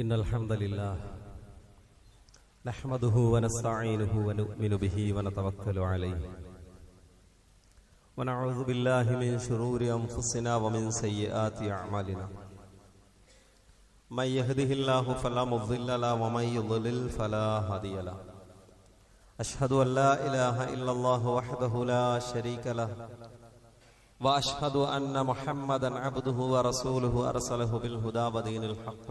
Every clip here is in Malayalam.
إن الحمد لله نحمده ونستعينه ونؤمن به ونتوكل عليه ونعوذ بالله من شرور أنفسنا ومن سيئات أعمالنا من يهده الله فلا مضل له ومن يضلل فلا هادي له أشهد أن لا إله إلا الله وحده لا شريك له وأشهد أن محمدا عبده ورسوله أرسله بالهدى ودين الحق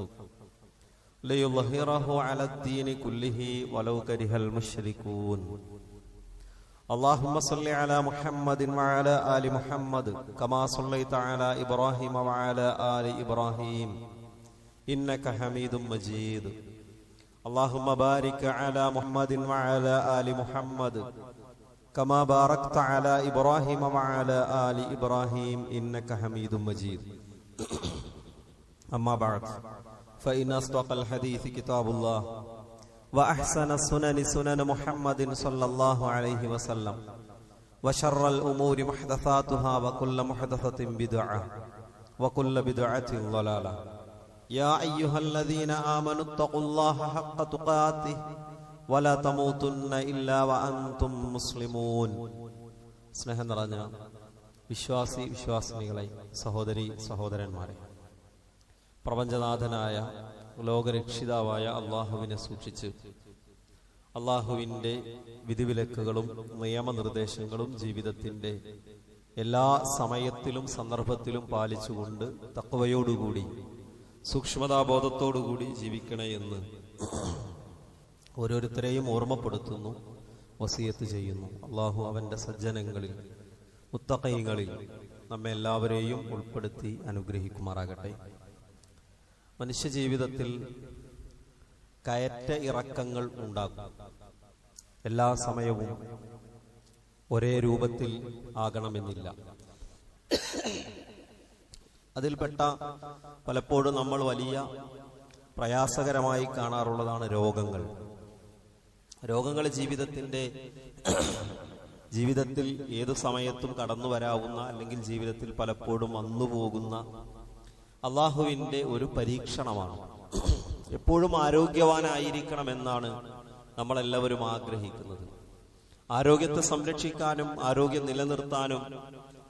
ليظهره على الدين كله ولو كره المشركون اللهم صل على محمد وعلى آل محمد كما صليت على إبراهيم وعلى آل إبراهيم إنك حميد مجيد اللهم بارك على محمد وعلى آل محمد كما باركت على إبراهيم وعلى آل إبراهيم إنك حميد مجيد أما بعد فإن أصدق الحديث كتاب الله وأحسن السنن سنن محمد صلى الله عليه وسلم وشر الأمور محدثاتها وكل محدثة بدعة وكل بدعة ضلالة يا أيها الذين آمنوا اتقوا الله حق تقاته ولا تموتن إلا وأنتم مسلمون സ്നേഹം നിറഞ്ഞ വിശ്വാസിനികളെ സഹോദരി സഹോദരന്മാരെ, പ്രപഞ്ചനാഥനായ ലോകരക്ഷിതാവായ അള്ളാഹുവിനെ സൂക്ഷിച്ച് അള്ളാഹുവിൻ്റെ വിധിവിലക്കുകളും നിയമനിർദ്ദേശങ്ങളും ജീവിതത്തിൻ്റെ എല്ലാ സമയത്തിലും സന്ദർഭത്തിലും പാലിച്ചുകൊണ്ട് തഖ്വയോടുകൂടി സൂക്ഷ്മതാബോധത്തോടുകൂടി ജീവിക്കണേ എന്ന് ഓരോരുത്തരെയും ഓർമ്മപ്പെടുത്തുന്നു, വസിയത്ത് ചെയ്യുന്നു. അള്ളാഹു അവൻ്റെ സജ്ജനങ്ങളിൽ മുത്തഖീങ്ങളിൽ നമ്മെ എല്ലാവരെയും ഉൾപ്പെടുത്തി അനുഗ്രഹിക്കുമാറാകട്ടെ. മനുഷ്യജീവിതത്തിൽ കയറ്റ ഇറക്കങ്ങൾ ഉണ്ടാകും. എല്ലാ സമയവും ഒരേ രൂപത്തിൽ ആകണമെന്നില്ല. അതിൽപ്പെട്ട പലപ്പോഴും നമ്മൾ വലിയ പ്രയാസകരമായി കാണാറുള്ളതാണ് രോഗങ്ങൾ. രോഗങ്ങൾ ജീവിതത്തിൽ ഏതു സമയത്തും കടന്നു വരാവുന്ന, അല്ലെങ്കിൽ ജീവിതത്തിൽ പലപ്പോഴും വന്നുപോകുന്ന അള്ളാഹുവിൻ്റെ ഒരു പരീക്ഷണമാണ്. എപ്പോഴും ആരോഗ്യവാനായിരിക്കണമെന്നാണ് നമ്മളെല്ലാവരും ആഗ്രഹിക്കുന്നത്. ആരോഗ്യത്തെ സംരക്ഷിക്കാനും ആരോഗ്യം നിലനിർത്താനും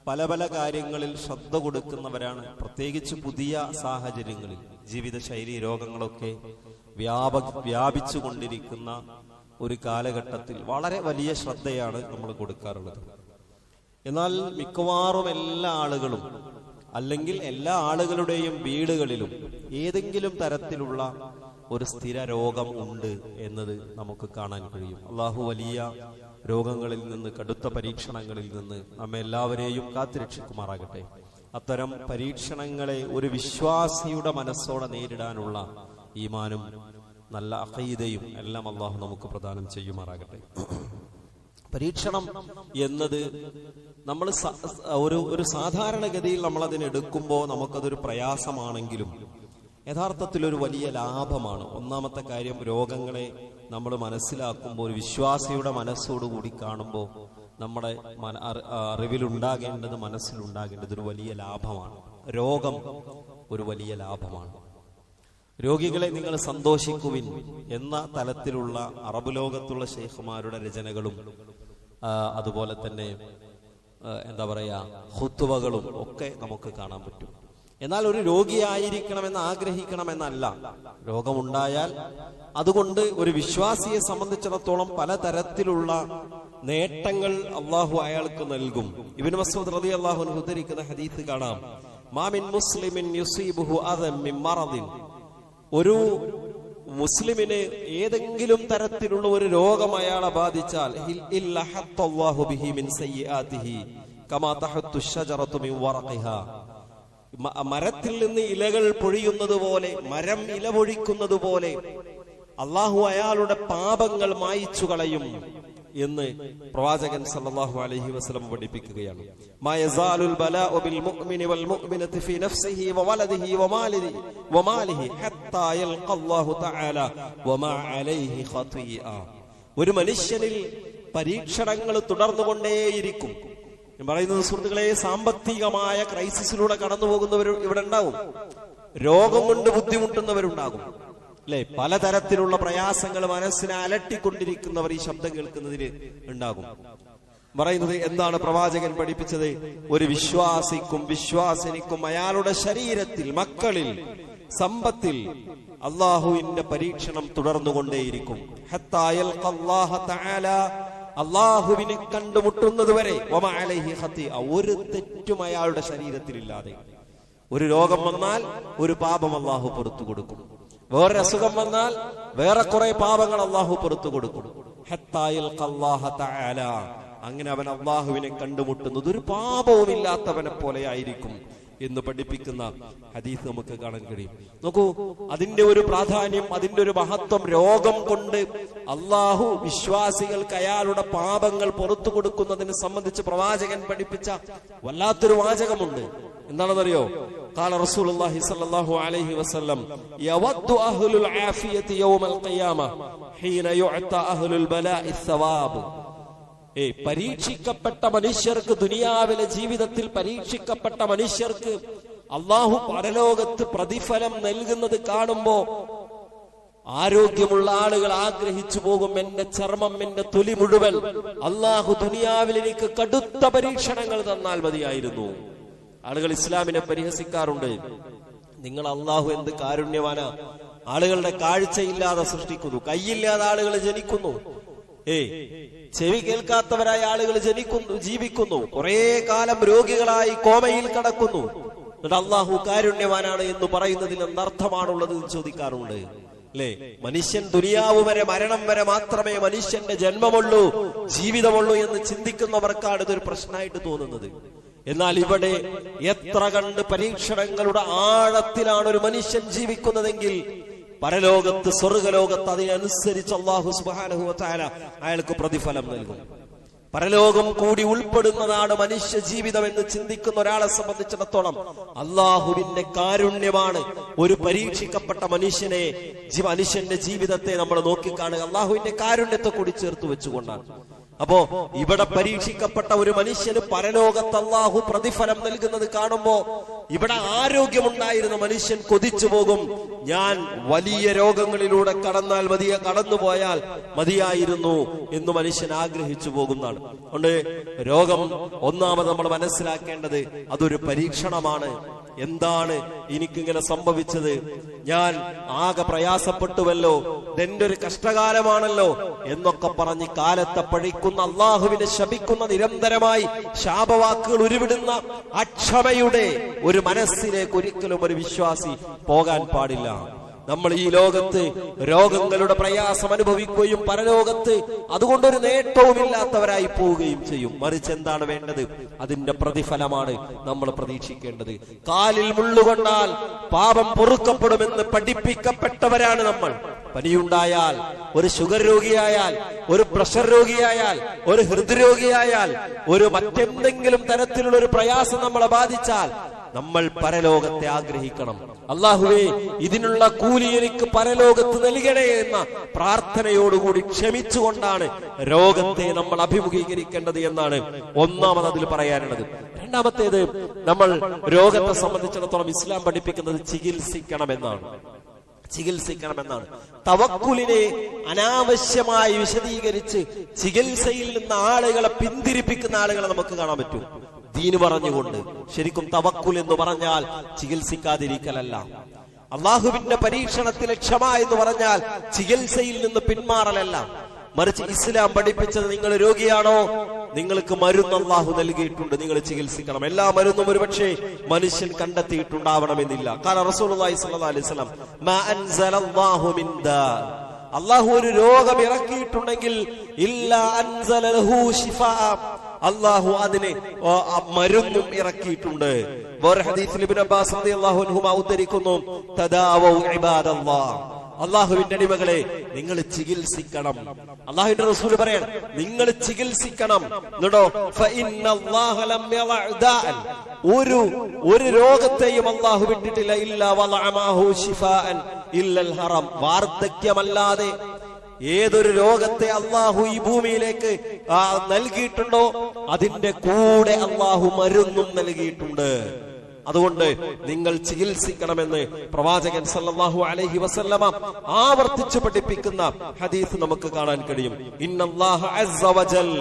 പല പല കാര്യങ്ങളിൽ ശ്രദ്ധ കൊടുക്കുന്നവരാണ്. പ്രത്യേകിച്ച് പുതിയ സാഹചര്യങ്ങളിൽ ജീവിതശൈലി രോഗങ്ങളൊക്കെ വ്യാപിച്ചു കൊണ്ടിരിക്കുന്ന ഒരു കാലഘട്ടത്തിൽ വളരെ വലിയ ശ്രദ്ധയാണ് നമ്മൾ കൊടുക്കാറുള്ളത്. എന്നാൽ മിക്കവാറും എല്ലാ ആളുകളും, അല്ലെങ്കിൽ എല്ലാ ആളുകളുടെയും വീടുകളിലും ഏതെങ്കിലും തരത്തിലുള്ള ഒരു സ്ഥിര രോഗം ഉണ്ട് എന്നത് നമുക്ക് കാണാൻ കഴിയും. അള്ളാഹു വലിയ രോഗങ്ങളിൽ നിന്ന്, കടുത്ത പരീക്ഷണങ്ങളിൽ നിന്ന് നമ്മെ എല്ലാവരെയും കാത്തുരക്ഷിക്കുമാറാകട്ടെ. അത്തരം പരീക്ഷണങ്ങളെ ഒരു വിശ്വാസിയുടെ മനസ്സോടെ നേരിടാനുള്ള ഈമാനും നല്ല അഖീദയും എല്ലാം അള്ളാഹു നമുക്ക് പ്രദാനം ചെയ്യുമാറാകട്ടെ. പരീക്ഷണം എന്നത് നമ്മൾ ഒരു സാധാരണഗതിയിൽ നമ്മൾ അതിനെടുക്കുമ്പോൾ നമുക്കതൊരു പ്രയാസമാണെങ്കിലും യഥാർത്ഥത്തിൽ ഒരു വലിയ ലാഭമാണ്. ഒന്നാമത്തെ കാര്യം, രോഗങ്ങളെ നമ്മൾ മനസ്സിലാക്കുമ്പോൾ, ഒരു വിശ്വാസിയുടെ മനസ്സോടുകൂടി കാണുമ്പോൾ നമ്മുടെ അറിവിലുണ്ടാകേണ്ടത്, മനസ്സിലുണ്ടാകേണ്ടത് ഒരു വലിയ ലാഭമാണ്. രോഗം ഒരു വലിയ ലാഭമാണ്. രോഗികളെ നിങ്ങൾ സന്തോഷിക്കുവിൻ എന്ന തലത്തിലുള്ള അറബ് ലോകത്തുള്ള ശൈഖുമാരുടെ രചനകളും അതുപോലെ തന്നെ ഖുത്വകളും ഒക്കെ നമുക്ക് കാണാൻ പറ്റും. എന്നാൽ ഒരു രോഗിയായിരിക്കണമെന്ന് ആഗ്രഹിക്കണമെന്നല്ല. രോഗമുണ്ടായാൽ അതുകൊണ്ട് ഒരു വിശ്വാസിയെ സംബന്ധിച്ചിടത്തോളം പലതരത്തിലുള്ള നേട്ടങ്ങൾ അള്ളാഹു അയാൾക്ക് നൽകും. ഇബ്നു മസ്ഊദ് റളിയല്ലാഹു അൻഹു ഉദ്ധരിക്കുന്ന ഹദീസ് കാണാം, മാ മിൻ മുസ്ലിമിൻ യുസീബുഹു അദം മിൻ മറദിൻ. ഒരു മുസ്ലിമിന് ഏതെങ്കിലും തരത്തിലുള്ള ഒരു രോഗം അയാളെ ബാധിച്ചാൽ മരത്തിൽ നിന്ന് ഇലകൾ പൊഴിയുന്നത് പോലെ, മരം ഇല പൊഴിക്കുന്നത് പോലെ അള്ളാഹു അയാളുടെ പാപങ്ങൾ മായിച്ചു കളയും എന്ന് പ്രവാചകൻ സല്ലല്ലാഹു അലൈഹി വസല്ലം പഠിപ്പിക്കുകയാണ്. മയസാലുൽ ബലാഉ ബിൽ മുഅ്മിനി വൽ മുഅ്മിനതി ഫീ നഫ്സിഹി വവലദിഹി വമാലിഹി ഹത്താ യൽഖല്ലാഹു തആല വമാ അലൈഹി ഖതീഅ. ഒരു മനുഷ്യനിൽ പരീക്ഷണങ്ങൾ തുടർന്നുകൊണ്ടേയിരിക്കും. ഞാൻ പറയുന്നത് സുഹൃത്തുക്കളെ, സാമ്പത്തികമായ ക്രൈസിസിലൂടെ കടന്നു പോകുന്നവർ ഇവിടെ ഉണ്ടാവും. രോഗം കൊണ്ട് ബുദ്ധിമുട്ടുന്നവരുണ്ടാകും. അല്ലെ? പലതരത്തിലുള്ള പ്രയാസങ്ങൾ മനസ്സിനെ അലട്ടിക്കൊണ്ടിരിക്കുന്നവർ ഈ ശബ്ദം കേൾക്കുന്നതിന് ഉണ്ടാകും. പറയുന്നത് എന്താണ് പ്രവാചകൻ പഠിപ്പിച്ചത്? ഒരു വിശ്വാസിക്കും വിശ്വാസിനിക്കും അയാളുടെ ശരീരത്തിൽ, മക്കളിൽ, സമ്പത്തിൽ അള്ളാഹുവിന്റെ പരീക്ഷണം തുടർന്നുകൊണ്ടേയിരിക്കും. ഹത്താ യൽഖ അല്ലാഹ തആല, അള്ളാഹുവിനെ കണ്ടുമുട്ടുന്നത് വരെ. വമാ അലൈഹി ഖതിഅ, ഒരു തെറ്റും അയാളുടെ ശരീരത്തിലില്ലാതെ. ഒരു രോഗം വന്നാൽ ഒരു പാപം അള്ളാഹു പുറത്തു കൊടുക്കും. വേറെ അസുഖം വന്നാൽ വേറെ കുറെ പാപങ്ങൾ അള്ളാഹു പുറത്തു കൊടുക്കും. ഹത്താ യൽഖ അല്ലാഹ തആല, അങ്ങനെ അവൻ അള്ളാഹുവിനെ കണ്ടുമുട്ടുന്നത് ഒരു പാപവും ഇല്ലാത്തവനെ പോലെ ആയിരിക്കും എന്ന് പഠിപ്പിക്കുന്ന ഹദീസ് നമുക്ക് കാണാൻ കഴിയും. നോക്കൂ, അതിന്റെ ഒരു പ്രാധാന്യം, അതിന്റെ ഒരു മഹത്വം. രോഗം കൊണ്ട് അള്ളാഹു വിശ്വാസികൾക്ക് അയാളുടെ പാപങ്ങൾ പുറത്തു കൊടുക്കുന്നതിനെ സംബന്ധിച്ച് പ്രവാചകൻ പഠിപ്പിച്ച വല്ലാത്തൊരു വാചകമുണ്ട്. എന്താണെന്നറിയോ? ഖാല റസൂലുള്ളാഹി സ്വല്ലല്ലാഹു അലൈഹി വസല്ലം യവദ്ദു അഹ്ലുൽ ആഫിയതി യൗമൽ ഖിയാമ ഹീന യുഅത അഹ്ലുൽ ബലാഇ സവാബ്. പരീക്ഷിക്കപ്പെട്ട മനുഷ്യർക്ക്, ദുനിയാവിലെ ജീവിതത്തിൽ പരീക്ഷിക്കപ്പെട്ട മനുഷ്യർക്ക് അള്ളാഹു പരലോകത്ത് പ്രതിഫലം നൽകുന്നത് കാണുമ്പോ ആരോഗ്യമുള്ള ആളുകൾ ആഗ്രഹിച്ചു പോകും, എന്റെ ചർമ്മം, എന്റെ തൊലി മുഴുവൻ അള്ളാഹു ദുനിയാവിൽ എനിക്ക് കടുത്ത പരീക്ഷണങ്ങൾ തന്നാൽ മതിയായിരുന്നു. ആളുകൾ ഇസ്ലാമിനെ പരിഹസിക്കാറുണ്ട്. നിങ്ങൾ അള്ളാഹു എന്ത് കാരുണ്യവാനാ, ആളുകളുടെ കാഴ്ചയില്ലാതെ സൃഷ്ടിക്കുന്നു, കൈയില്ലാതെ ആളുകൾ ജനിക്കുന്നു, ചെവി കേൾക്കാത്തവരായ ആളുകൾ ജീവിക്കുന്നു, കുറെ കാലം രോഗികളായി കോമയിൽ കടക്കുന്നു. എന്നിട്ട് അള്ളാഹു കാരുണ്യവാനാണ് എന്ന് പറയുന്നതിൽ എന്തർത്ഥമാണുള്ളത് എന്ന് ചോദിക്കാറുണ്ട്. അല്ലെ? മനുഷ്യൻ ദുനിയാവ് വരെ, മരണം വരെ മാത്രമേ മനുഷ്യന്റെ ജന്മമുള്ളൂ, ജീവിതമുള്ളൂ എന്ന് ചിന്തിക്കുന്നവർക്കാണ് ഇതൊരു പ്രശ്നമായിട്ട് തോന്നുന്നത്. എന്നാൽ ഇവിടെ എത്ര കണ്ട് പരീക്ഷണങ്ങളുടെ ആഴത്തിലാണ് ഒരു മനുഷ്യൻ ജീവിക്കുന്നതെങ്കിൽ പരലോകത്ത്, സ്വർഗലോകത്ത് അതിനനുസരിച്ച് അല്ലാഹു സുബ്ഹാനഹു വ തആല അയാൾക്ക് പ്രതിഫലം നൽകും. പരലോകം കൂടി ഉൾപ്പെടുന്നതാണ് മനുഷ്യ ജീവിതം എന്ന് ചിന്തിക്കുന്ന ഒരാളെ സംബന്ധിച്ചിടത്തോളം അള്ളാഹുവിന്റെ കാരുണ്യമാണ് ഒരു പരീക്ഷിക്കപ്പെട്ട മനുഷ്യന്റെ ജീവിതത്തെ നമ്മൾ നോക്കിക്കാണുക. അള്ളാഹുവിന്റെ കാരുണ്യത്തെ കൂടി ചേർത്ത് വെച്ചുകൊണ്ടാണ്. അപ്പോ ഇവിടെ പരീക്ഷിക്കപ്പെട്ട ഒരു മനുഷ്യന് പരലോകത്ത് അല്ലാഹു പ്രതിഫലം നൽകുന്നത് കാണുമ്പോ ഇവിടെ ആരോഗ്യമുണ്ടായിരുന്ന മനുഷ്യൻ കൊതിച്ചു പോകും, ഞാൻ വലിയ രോഗങ്ങളിലൂടെ കടന്നുപോയാൽ മതിയായിരുന്നു എന്ന് മനുഷ്യൻ ആഗ്രഹിച്ചു പോകുന്നതാണ്. അതുകൊണ്ട് രോഗം ഒന്നാമത് നമ്മൾ മനസ്സിലാക്കേണ്ടത് അതൊരു പരീക്ഷണമാണ്. എന്താണ് എനിക്കിങ്ങനെ സംഭവിച്ചത്, ഞാൻ ആകെ പ്രയാസപ്പെട്ടുവല്ലോ, ഇതെന്റെ ഒരു കഷ്ടകാലമാണല്ലോ എന്നൊക്കെ പറഞ്ഞ് കാലത്തെ പഴിക്കുന്ന, അള്ളാഹുവിനെ ശപിക്കുന്ന, നിരന്തരമായി ശാപവാക്കുകൾ ഉരുവിടുന്ന അക്ഷമയുടെ ഒരു മനസ്സിലേക്ക് ഒരിക്കലും ഒരു വിശ്വാസി പോകാൻ പാടില്ല. നമ്മൾ ഈ ലോകത്ത് രോഗങ്ങളുടെ പ്രയാസം അനുഭവിക്കുകയും പരലോകത്ത് അതുകൊണ്ടൊരു നേട്ടവുമില്ലാത്തവരായി പോവുകയും ചെയ്യും. മറിച്ച് എന്താണ് വേണ്ടത്? അതിന്റെ പ്രതിഫലമാണ് നമ്മൾ പ്രതീക്ഷിക്കേണ്ടത്. കാലിൽ മുള്ളുകൊണ്ടാൽ പാപം പൊറുക്കപ്പെടുമെന്ന് പഠിപ്പിക്കപ്പെട്ടവരാണ് നമ്മൾ. പനിയുണ്ടായാൽ, ഒരു ഷുഗർ രോഗിയായാൽ, ഒരു പ്രഷർ രോഗിയായാൽ, ഒരു ഹൃദ്രോഗിയായാൽ, ഒരു മറ്റെന്തെങ്കിലും തരത്തിലുള്ള ഒരു പ്രയാസം നമ്മളെ ബാധിച്ചാൽ നമ്മൾ പരലോകത്തെ ആഗ്രഹിക്കണം. അല്ലാഹുവേ, ഇതിനുള്ള കൂലി എനിക്ക് പരലോകത്ത് നൽകണേ എന്ന പ്രാർത്ഥനയോടുകൂടി ക്ഷമിച്ചുകൊണ്ടാണ് രോഗത്തെ നമ്മൾ അഭിമുഖീകരിക്കേണ്ടത് എന്നാണ് ഒന്നാമത് അതിൽ പറയാനുള്ളത്. രണ്ടാമത്തേത്, നമ്മൾ രോഗത്തെ സംബന്ധിച്ചിടത്തോളം ഇസ്ലാം പഠിപ്പിക്കുന്നത് ചികിത്സിക്കണമെന്നാണ്. തവക്കുലിനെ അനാവശ്യമായി വിശദീകരിച്ച് ചികിത്സയിൽ നിന്ന് ആളുകളെ പിന്തിരിപ്പിക്കുന്ന ആളുകളെ നമുക്ക് കാണാൻ പറ്റും. ദീന് പറഞ്ഞുകൊണ്ട് ശരിക്കും തവക്കുൽ എന്ന് പറഞ്ഞാൽ ചികിത്സിക്കാതിരിക്കലല്ല. അള്ളാഹുവിന്റെ പരീക്ഷണത്തിലെ ക്ഷമ എന്ന് പറഞ്ഞാൽ ചികിത്സയിൽ നിന്ന് പിന്മാറലല്ല. മറിച്ച് ഇസ്ലാം പഠിപ്പിച്ചത്, നിങ്ങൾ രോഗിയാണോ, നിങ്ങൾക്ക് മരുന്ന് അള്ളാഹു നൽകിയിട്ടുണ്ട്, നിങ്ങൾ ചികിത്സിക്കണം. എല്ലാ മരുന്നും ഒരുപക്ഷെ മനുഷ്യൻ കണ്ടെത്തിയിട്ടുണ്ടാവണമെന്നില്ല. കാരണം റസൂലുള്ളാഹി സ്വല്ലല്ലാഹു അലൈഹി വസല്ലം മാ അൻസലല്ലാഹു മിൻ ദാ, അള്ളാഹു ഒരു രോഗം ഇറക്കിയിട്ടുണ്ടെങ്കിൽ ഇല്ലാ അൻസല ലഹു ശിഫാ, അള്ളാഹു അതിനെ മരുന്നും ഇറക്കിയിട്ടുണ്ട്. വേറെ ഹദീസിൽ ഇബ്നു അബ്ബാസ് റളിയല്ലാഹു അൻഹുമാ ഉദ്ധരിക്കുന്നു, തദാവു ഇബാദല്ലാഹ്, അള്ളാഹുവിന്റെ അടിമകളെ നിങ്ങൾ ചികിത്സിക്കണം. അള്ളാഹുവിന്റെ റസൂൽ പറയാണ്, നിങ്ങൾ ചികിത്സിക്കണം. ഒരു രോഗത്തെയും അള്ളാഹു വിട്ടിട്ടില്ല. ഇല്ലാ വലഅമാഹു ശിഫാഅൻ ഇല്ലൽ ഹറം, വാർദ്ധക്യമല്ലാതെ ഏതൊരു രോഗത്തെ അള്ളാഹു ഈ ഭൂമിയിലേക്ക് നൽകിയിട്ടുണ്ടോ അതിന്റെ കൂടെ അള്ളാഹു മരുന്നും നൽകിയിട്ടുണ്ട്. അതുകൊണ്ട് നിങ്ങൾ ചികിത്സിക്കണമെന്ന് പ്രവാചകൻ സല്ലല്ലാഹു അലൈഹി വസല്ലമ ആവർത്തിച്ചു പഠിപ്പിക്കുന്ന ഹദീസ് നമുക്ക് കാണാൻ കഴിയും. ഇന്നല്ലാഹ അസ്സ വജൽ,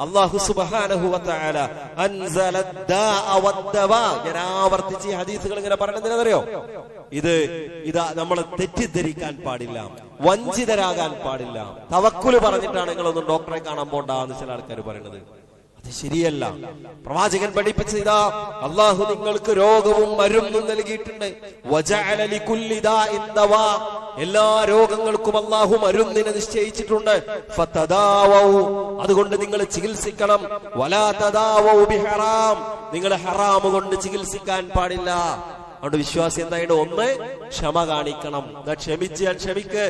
അല്ലാഹു സുബ്ഹാനഹു വ തആല അൻസല ദാഅ വദ്ദവാ. ഞാൻ ആവർത്തിച്ച് ഈ ഹദീസുകൾ ഇങ്ങനെ പറയണെന്തിനറിയോ? ഇതാ നമ്മൾ തെറ്റിദ്ധരിക്കാൻ പാടില്ല, വഞ്ചിതരാകാൻ പാടില്ല. തവക്കുൽ പറഞ്ഞിട്ടാണ് നിങ്ങളൊന്നും ഡോക്ടറെ കാണാൻ പോണ്ടെന്ന് ചില ആൾക്കാർ പറയുന്നത്. അത് ശരിയല്ല. പ്രവാചകൻ പഠിപ്പിച്ച ഇതാ, അള്ളാഹു നിങ്ങൾക്ക് രോഗവും മരുന്നും നൽകിയിട്ടുണ്ട്. വജഅല ലികുല്ലി ദാഇൻ ദവാ, എല്ലാ രോഗങ്ങൾക്കും അള്ളാഹു മരുന്നിനെ നിശ്ചയിച്ചിട്ടുണ്ട്. ഫതദാവൂ, അതുകൊണ്ട് നിങ്ങൾ ചികിത്സിക്കണം. വലാ തദാവൂ ബിഹറാം, നിങ്ങൾ ഹറാം കൊണ്ട് ചികിത്സിക്കാൻ പാടില്ല. അതുകൊണ്ട് വിശ്വാസി എന്തായിട്ട്? ഒന്ന്, ക്ഷമ കാണിക്കണം. ക്ഷമിക്ക്.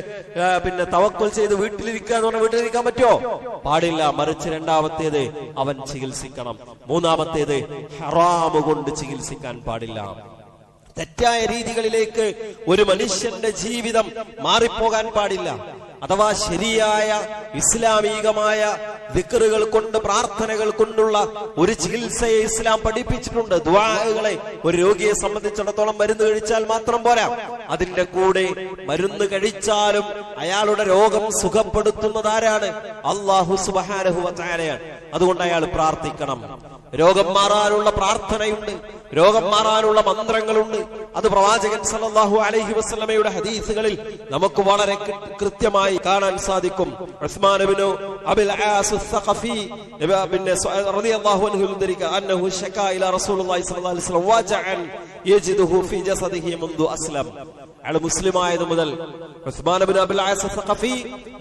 പിന്നെ തവക്കുൽ ചെയ്ത് വീട്ടിലിരിക്കുക എന്ന് പറഞ്ഞാൽ വീട്ടിലിരിക്കാൻ പറ്റുമോ? പാടില്ല. മറിച്ച് രണ്ടാമത്തേത് അവൻ ചികിത്സിക്കണം. മൂന്നാമത്തേത് ഹറാമ് കൊണ്ട് ചികിത്സിക്കാൻ പാടില്ല. തെറ്റായ രീതികളിലേക്ക് ഒരു മനുഷ്യന്റെ ജീവിതം മാറിപ്പോകാൻ പാടില്ല. അഥവാ ശരിയായ ഇസ്ലാമികമായ ദിക്റുകൾ കൊണ്ട്, പ്രാർത്ഥനകൾ കൊണ്ടുള്ള ഒരു ചികിത്സയെ ഇസ്ലാം പഠിപ്പിച്ചിട്ടുണ്ട്. ദുആകളെ ഒരു രോഗിയെ സംബന്ധിച്ചിടത്തോളം മരുന്ന് കഴിച്ചാൽ മാത്രം പോരാ, അതിന്റെ കൂടെ മരുന്ന് കഴിച്ചാലും അയാളുടെ രോഗം സുഖപ്പെടുത്തുന്നത് ആരാണ്? അല്ലാഹു സുബ്ഹാനഹു വ തആലയാണ്. അതുകൊണ്ട് അയാൾ പ്രാർത്ഥിക്കണം. രോഗം മാറാനുള്ള പ്രാർത്ഥനയുണ്ട്, രോഗം മാറാനുള്ള മന്ത്രങ്ങളുണ്ട്. അത് പ്രവാചകൻ സല്ലല്ലാഹു അലൈഹി വസല്ലമയുടെ ഹദീസുകളിൽ നമുക്ക് വളരെ കൃത്യമായി കാണാൻ സാധിക്കും. ഉസ്മാൻ ഇബ്നു അബിൽ ആസ് അസ്സഖഫി റളിയല്ലാഹു അൻഹു അന്നഹു ശകാ ഇലാ റസൂലുള്ളാഹി സ്വല്ലല്ലാഹു അലൈഹി വസല്ലം വജഅൻ യജിദുഹു ഫീ ജസദിഹി മുൻദു അസ്ലം. അയാൾ മുസ്ലിമായത് മുതൽ, ഉസ്മാൻ ഇബ്നു അബിൽ ആസ് അസ്സഖഫി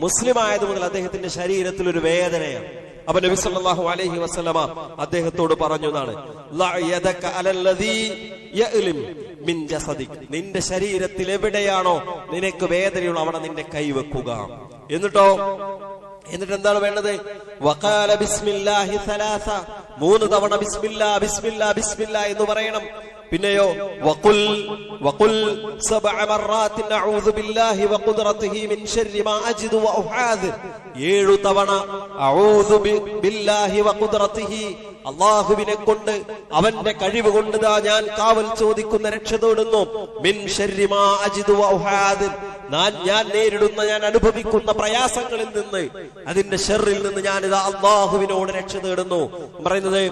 മുസ്ലിമായത് മുതൽ അദ്ദേഹത്തിന്റെ ശരീരത്തിൽ ഒരു വേദനയാണ്. അപ്പൊ നബി സല്ലല്ലാഹു അലൈഹി വസല്ലമ അദ്ദേഹത്തോട് പറഞ്ഞതാണ്, നിന്റെ ശരീരത്തിൽ എവിടെയാണോ നിനക്ക് വേദനയുള്ള അവിടെ നിന്റെ കൈവെക്കുക. എന്നിട്ട് എന്താണ് വേണ്ടത്? വഖാല ബിസ്മില്ലാഹി സലാസ, 3 തവണ ബിസ്മില്ലാ ബിസ്മില്ലാ ബിസ്മില്ലാ എന്ന് പറയണം. പിന്നെയോ വഖുൽ 7 മററാത്തിൻ അഊദു ബില്ലാഹി വഖുദ്റതിഹി മിൻ ശർരി മാ അജിദു വഉഹാദിർ, 7 തവണ അഊദു ബില്ലാഹി വഖുദ്റതിഹി, അല്ലാഹുവിനെ കൊണ്ട് അവന്റെ കഴിവ് കൊണ്ട് ഞാൻ കാവൽ ചോദിക്കുന്ന, രക്ഷ തേടുന്നു. മിൻ ശർരി മാ അജിദു വഉഹാദിർ, ഞാൻ നേരിടുന്ന, ഞാൻ അനുഭവിക്കുന്ന പ്രയാസങ്ങളിൽ നിന്ന്, അതിന്റെ ഷർറിൽ നിന്ന് ഞാൻ ഇതാ അല്ലാഹുവിനോട് രക്ഷ തേടുന്നു. പറയുന്നത്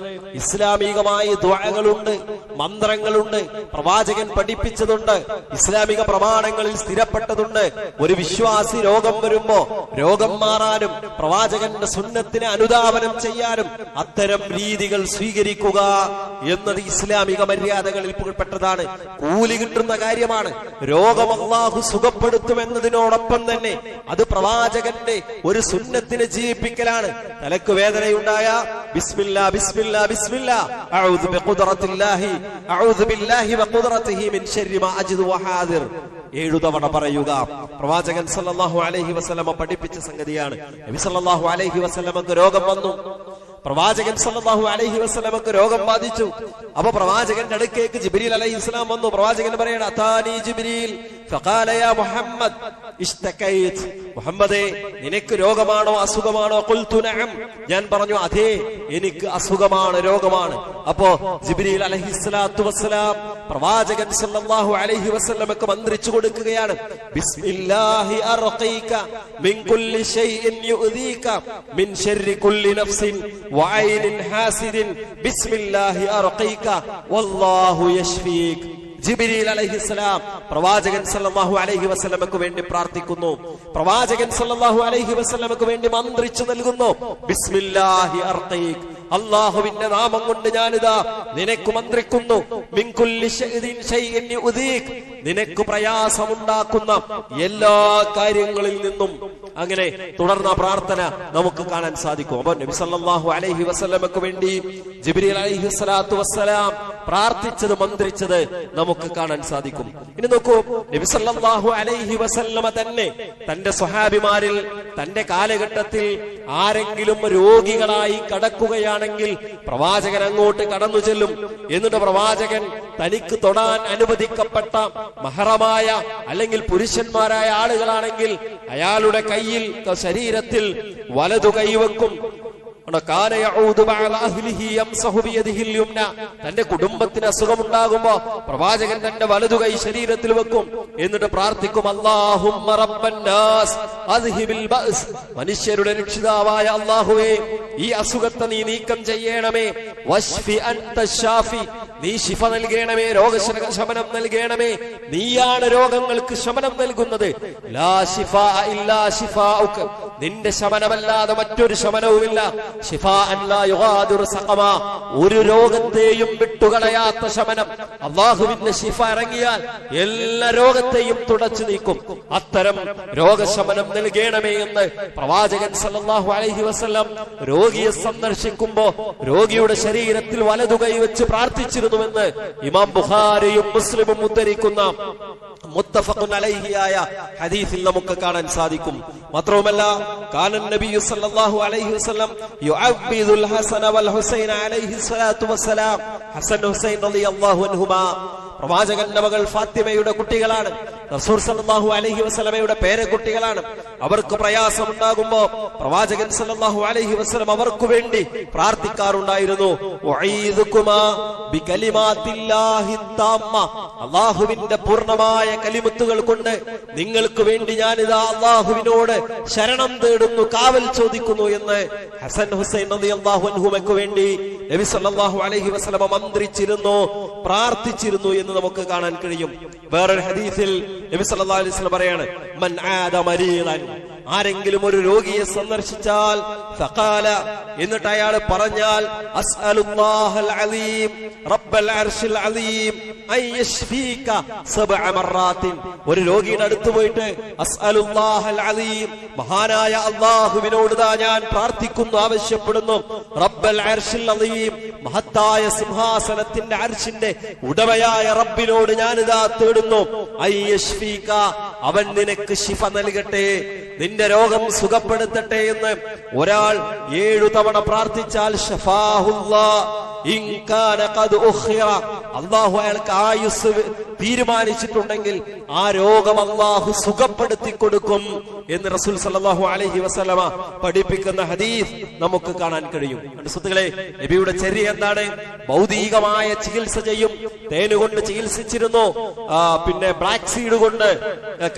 ഇസ്ലാമികമായ ദുആകളുണ്ട്, മന്ത്രങ്ങളുണ്ട്, പ്രവാചകൻ പഠിപ്പിച്ചതുണ്ട്, ഇസ്ലാമിക പ്രമാണങ്ങളിൽ സ്ഥിരപ്പെട്ടതുണ്ട്. ഒരു വിശ്വാസി രോഗം വരുമ്പോ രോഗം മാറാനും പ്രവാചകന്റെ സുന്നത്തിനെ അനുധാവനം ചെയ്യാനും അത്തരം രീതികൾ സ്വീകരിക്കുക എന്നത് ഇസ്ലാമിക മര്യാദകളിൽ പെട്ടതാണ്. കൂലി കിട്ടുന്ന കാര്യമാണ്. രോഗം അല്ലാഹു സുഖപ്പെടുത്തുമെന്നതിനോടൊപ്പം തന്നെ അത് പ്രവാചകന്റെ ഒരു സുന്നത്തിനെ ജീവിപ്പിക്കലാണ്. തലക്ക് വേദനയുണ്ടായ ബിസ്മില്ലാ ബിസ്മില്ലാ ബിസ്മില്ലാ അഊദു ബിഖുദ്റത്തില്ലാഹി അഊദു ബില്ലാഹി വഖുദ്റതിഹി മിൻ ശർരി മാ അജിദു വഹാദിർ, 7 തവണ പറയുക. പ്രവാചകൻ സല്ലല്ലാഹു അലൈഹി വസല്ലമ പഠിപ്പിച്ച സംഗതിയാണ്. നബി സല്ലല്ലാഹു അലൈഹി വസല്ലമക്ക് രോഗം വന്നു. പ്രവാചകൻ സല്ലല്ലാഹു അലൈഹി വസല്ലമക്ക് രോഗം ബാധിച്ചു. അപ്പൊ പ്രവാചകന്റെ അടുക്കേക്ക് ജിബ്രീൽ അലൈഹിസ്സലാം വന്നു. പ്രവാചകൻ പറയാണ്, അതാനി ജിബ്രീൽ ഫഖാല യാ മുഹമ്മദ് ഇഷ്തകൈത്, മുഹമ്മദേ നിനക്ക് രോഗമാണോ അസുഖമാണോ? ഖുൽതു നഅം, ഞാൻ പറഞ്ഞു അതെ എനിക്ക് അസുഖമാണ്, രോഗമാണ്. അപ്പോ ജിബ്രീൽ അലൈഹിസ്സലാത്തു വസ്സലാം പ്രവാചകൻ സല്ലല്ലാഹു അലൈഹി വസല്ലമക്ക് മന്ത്രിച്ചു കൊടുക്കുകയാണ്, ബിസ്മില്ലാഹി അർഖീക മിൻ കുല്ലി ഷൈഇൻ യുഅദീക മിൻ ശർരി കുല്ലി നഫ്സിൻ വഅയ്നിൻ ഹാസിദിൻ ബിസ്മില്ലാഹി അർഖീക വല്ലാഹു യശ്ഫീക. ജിബ്രീൽ അലൈഹിസ്സലാം പ്രവാചകൻ സല്ലല്ലാഹു അലൈഹി വസല്ലമക്ക് വേണ്ടി പ്രാർത്ഥിക്കുന്നു. പ്രവാചകൻ സല്ലല്ലാഹു അലൈഹി വസല്ലമക്ക് വേണ്ടി മന്ത്രിച്ചു നൽകുന്നു, ബിസ്മില്ലാഹി അർഖീക, അല്ലാഹുവിന്റെ നാമം കൊണ്ട് ഞാനിതാ നിനക്ക് മന്ത്രിക്കുന്നു. മിൻ കുല്ലി ഷൈഇൻ യുഅദീക, നിനക്ക് പ്രയാസമുണ്ടാക്കുന്ന എല്ലാ കാര്യങ്ങളിൽ നിന്നും. അങ്ങനെ തുടർന്ന പ്രാർത്ഥന നമുക്ക് കാണാൻ സാധിക്കും. അപ്പോൾ നബി സല്ലല്ലാഹു അലൈഹി വസല്ലമക്ക് വേണ്ടി ജിബ്രീൽ അലൈഹിസ്സലാത്തു വസ്സലാം പ്രാർത്ഥിച്ചത്, മന്ത്രിച്ചത് നമുക്ക് കാണാൻ സാധിക്കും. ഇനി നോക്കൂ, നബി സല്ലല്ലാഹു അലൈഹി വസല്ലമ തന്നെ തന്റെ സ്വഹാബിമാരിൽ തന്റെ കാലഘട്ടത്തിൽ ആരെങ്കിലും രോഗികളായി കടക്കുകയാണെങ്കിൽ പ്രവാചകൻ അങ്ങോട്ട് കടന്നു ചെല്ലും. എന്നിട്ട് പ്രവാചകൻ തനിക്ക് തൊടാൻ അനുവദിക്കപ്പെട്ട മഹറമായ അല്ലെങ്കിൽ പുരുഷന്മാരായ ആളുകളാണെങ്കിൽ അയാളുടെ കയ്യിൽ, ശരീരത്തിൽ വലതു കൈവെക്കും. തന്റെ കുടുംബത്തിന് അസുഖമുണ്ടാകുമ്പോ പ്രവാചകൻ തന്റെ വലതുകൈ ശരീരത്തിൽ വെക്കും, എന്നിട്ട് പ്രാർത്ഥിക്കും, അല്ലാഹുമ്മ റബ്ബൻ നാസ് അദ്ഹിബിൽ ബഅസ്, മനുഷ്യരുടെ രക്ഷിതാവായ അല്ലാഹുവേ ഈ അസുഖത്തെ നീ നീക്കം ചെയ്യണമേ, വശ്ഫി അൻത ശാഫി, നീ ശിഫ നൽകണമേ, രോഗശമനം നൽകണമേ, നീയാണ് രോഗങ്ങൾക്ക് ശമനം നൽകുന്നത്, ലാ ശിഫാഅ ഇല്ലാ ശിഫാഉക, നിന്റെ ശമനമല്ലാതെ മറ്റൊരു ശമനവുമില്ല, ശിഫാഅൻ ലാ യുഗാദിറു സഖമ, ഒരു രോഗത്തെയും വിട്ടുകളയാത്ത ശമനം. അല്ലാഹുവിന്റെ ശിഫ ഇറങ്ങിയാൽ എല്ലാ രോഗത്തെയും തുടച്ചു നീക്കും. അത്തരം രോഗശമനം നൽകണമേ എന്ന് പ്രവാചകൻ സല്ലല്ലാഹു അലൈഹി വസല്ലം രോഗിയെ സന്ദർശിക്കുമ്പോ രോഗിയുടെ ശരീരത്തിൽ വലതുകൈ വെച്ച് പ്രാർത്ഥിച്ചിരുന്നുവെന്ന് ഇമാം ബുഖാരിയും മുസ്ലിമും ഉദ്ധരിക്കുന്ന മുത്തഫഖുൻ അലൈഹിയായ ഹദീസിൽ നമുക്ക് കാണാൻ സാധിക്കും. മാത്രവുമല്ല, കാനൻ നബിയു സല്ലല്ലാഹു അലൈഹി വസല്ലം യുഅബ്ബിദുൽ ഹസന വൽ ഹുസൈന അലൈഹി സ്വലാത്തു വസ്സലാം, ഹസൻ ഹുസൈൻ റളിയല്ലാഹു അൻഹുമാ പ്രവാചകന്റെ മകൾ ഫാത്തിമയുടെ കുട്ടികളാണ്, റസൂൽ സല്ലല്ലാഹു അലൈഹി വസല്ലമയുടെ പേരക്കുട്ടികളാണ്. അവർക്ക് പ്രയാസമുണ്ടാകുമ്പോ പ്രവാചകൻ സല്ലല്ലാഹു അലൈഹി വസല്ലം അവർക്ക് വേണ്ടി പ്രാർത്ഥിക്കാറുണ്ടായിരുന്നു. ഉഈദുകുമാ ബികലിമാത്തില്ലാഹി തമ്മ, അല്ലാഹുവിന്റെ പൂർണ്ണമായ കലിമത്തുകൾ കൊണ്ട് നിങ്ങൾക്ക് വേണ്ടി ഞാനിതാ അല്ലാഹുവിനോട് ശരണം തേടുന്നു, കാവൽ ചോദിക്കുന്നു എന്ന് ഹസൻ ഹുസൈൻ റളിയല്ലാഹു അൻഹുമയ്ക്ക് വേണ്ടി നബി സല്ലല്ലാഹു അലൈഹി വസല്ലം മന്ത്രിച്ചിരുന്നു, പ്രാർത്ഥിച്ചിരുന്നു എന്ന് നമുക്ക് കാണാൻ കഴിയും. വേറൊരു ഹദീസിൽ നബി സല്ലല്ലാഹു അലൈഹി വസല്ലം പറയാണ്, മൻ ആദ മരീദൻ, ആരെങ്കിലും ഒരു രോഗിയെ സന്ദർശിച്ചാൽ ഫഖാല, എന്നിട്ട് അയാൾ പറഞ്ഞാൽ, അസ്അലുല്ലാഹൽ അലീം റബ്ബൽ അർശിൽ അലീം അൻ യശ്ഫീക സബ്അ മറാത്തിൻ, ഒരു രോഗിയുടെ അടുത്ത് പോയിട്ട് അസ്അലുല്ലാഹൽ അലീം, മഹാനായ അല്ലാഹുവിനോട് ഞാൻ പ്രാർത്ഥിക്കുന്നു, ആവശ്യപ്പെടുന്നു, റബ്ബൽ അർശിൽ അലീം, മഹത്തായ സിംഹാസനത്തിന്റെ അർശിന്റെ ഉടമയായ റബ്ബിനോട് ഞാനിതാ തേടുന്നു, അൻ യശ്ഫീക, അവൻ നിനക്ക് ശിഫ നൽകട്ടെ, നിന്റെ രോഗം സുഖപ്പെടുത്തട്ടെ എന്ന് ഒരാൾ 7 തവണ പ്രാർത്ഥിച്ചാൽ അല്ലാഹു അയാൾക്ക് ആയുസ് തീരുമാനിച്ചിട്ടുണ്ടെങ്കിൽ ആ രോഗം അല്ലാഹു സുഖപ്പെടുത്തി കൊടുക്കും എന്ന് റസൂൽ സല്ലല്ലാഹു അലൈഹി വസല്ലമ പഠിപ്പിക്കുന്ന ഹദീസ് നമുക്ക് കാണാൻ കഴിയും. സുഹൃത്തുക്കളെ, നബിയുടെ ചര്യ എന്താണ്? ഭൗതികമായ ചികിത്സ ചെയ്യും. തേനുകൊണ്ട് ചികിത്സിച്ചിരുന്നു, പിന്നെ ബ്ലാക്ക് സീഡ് കൊണ്ട്,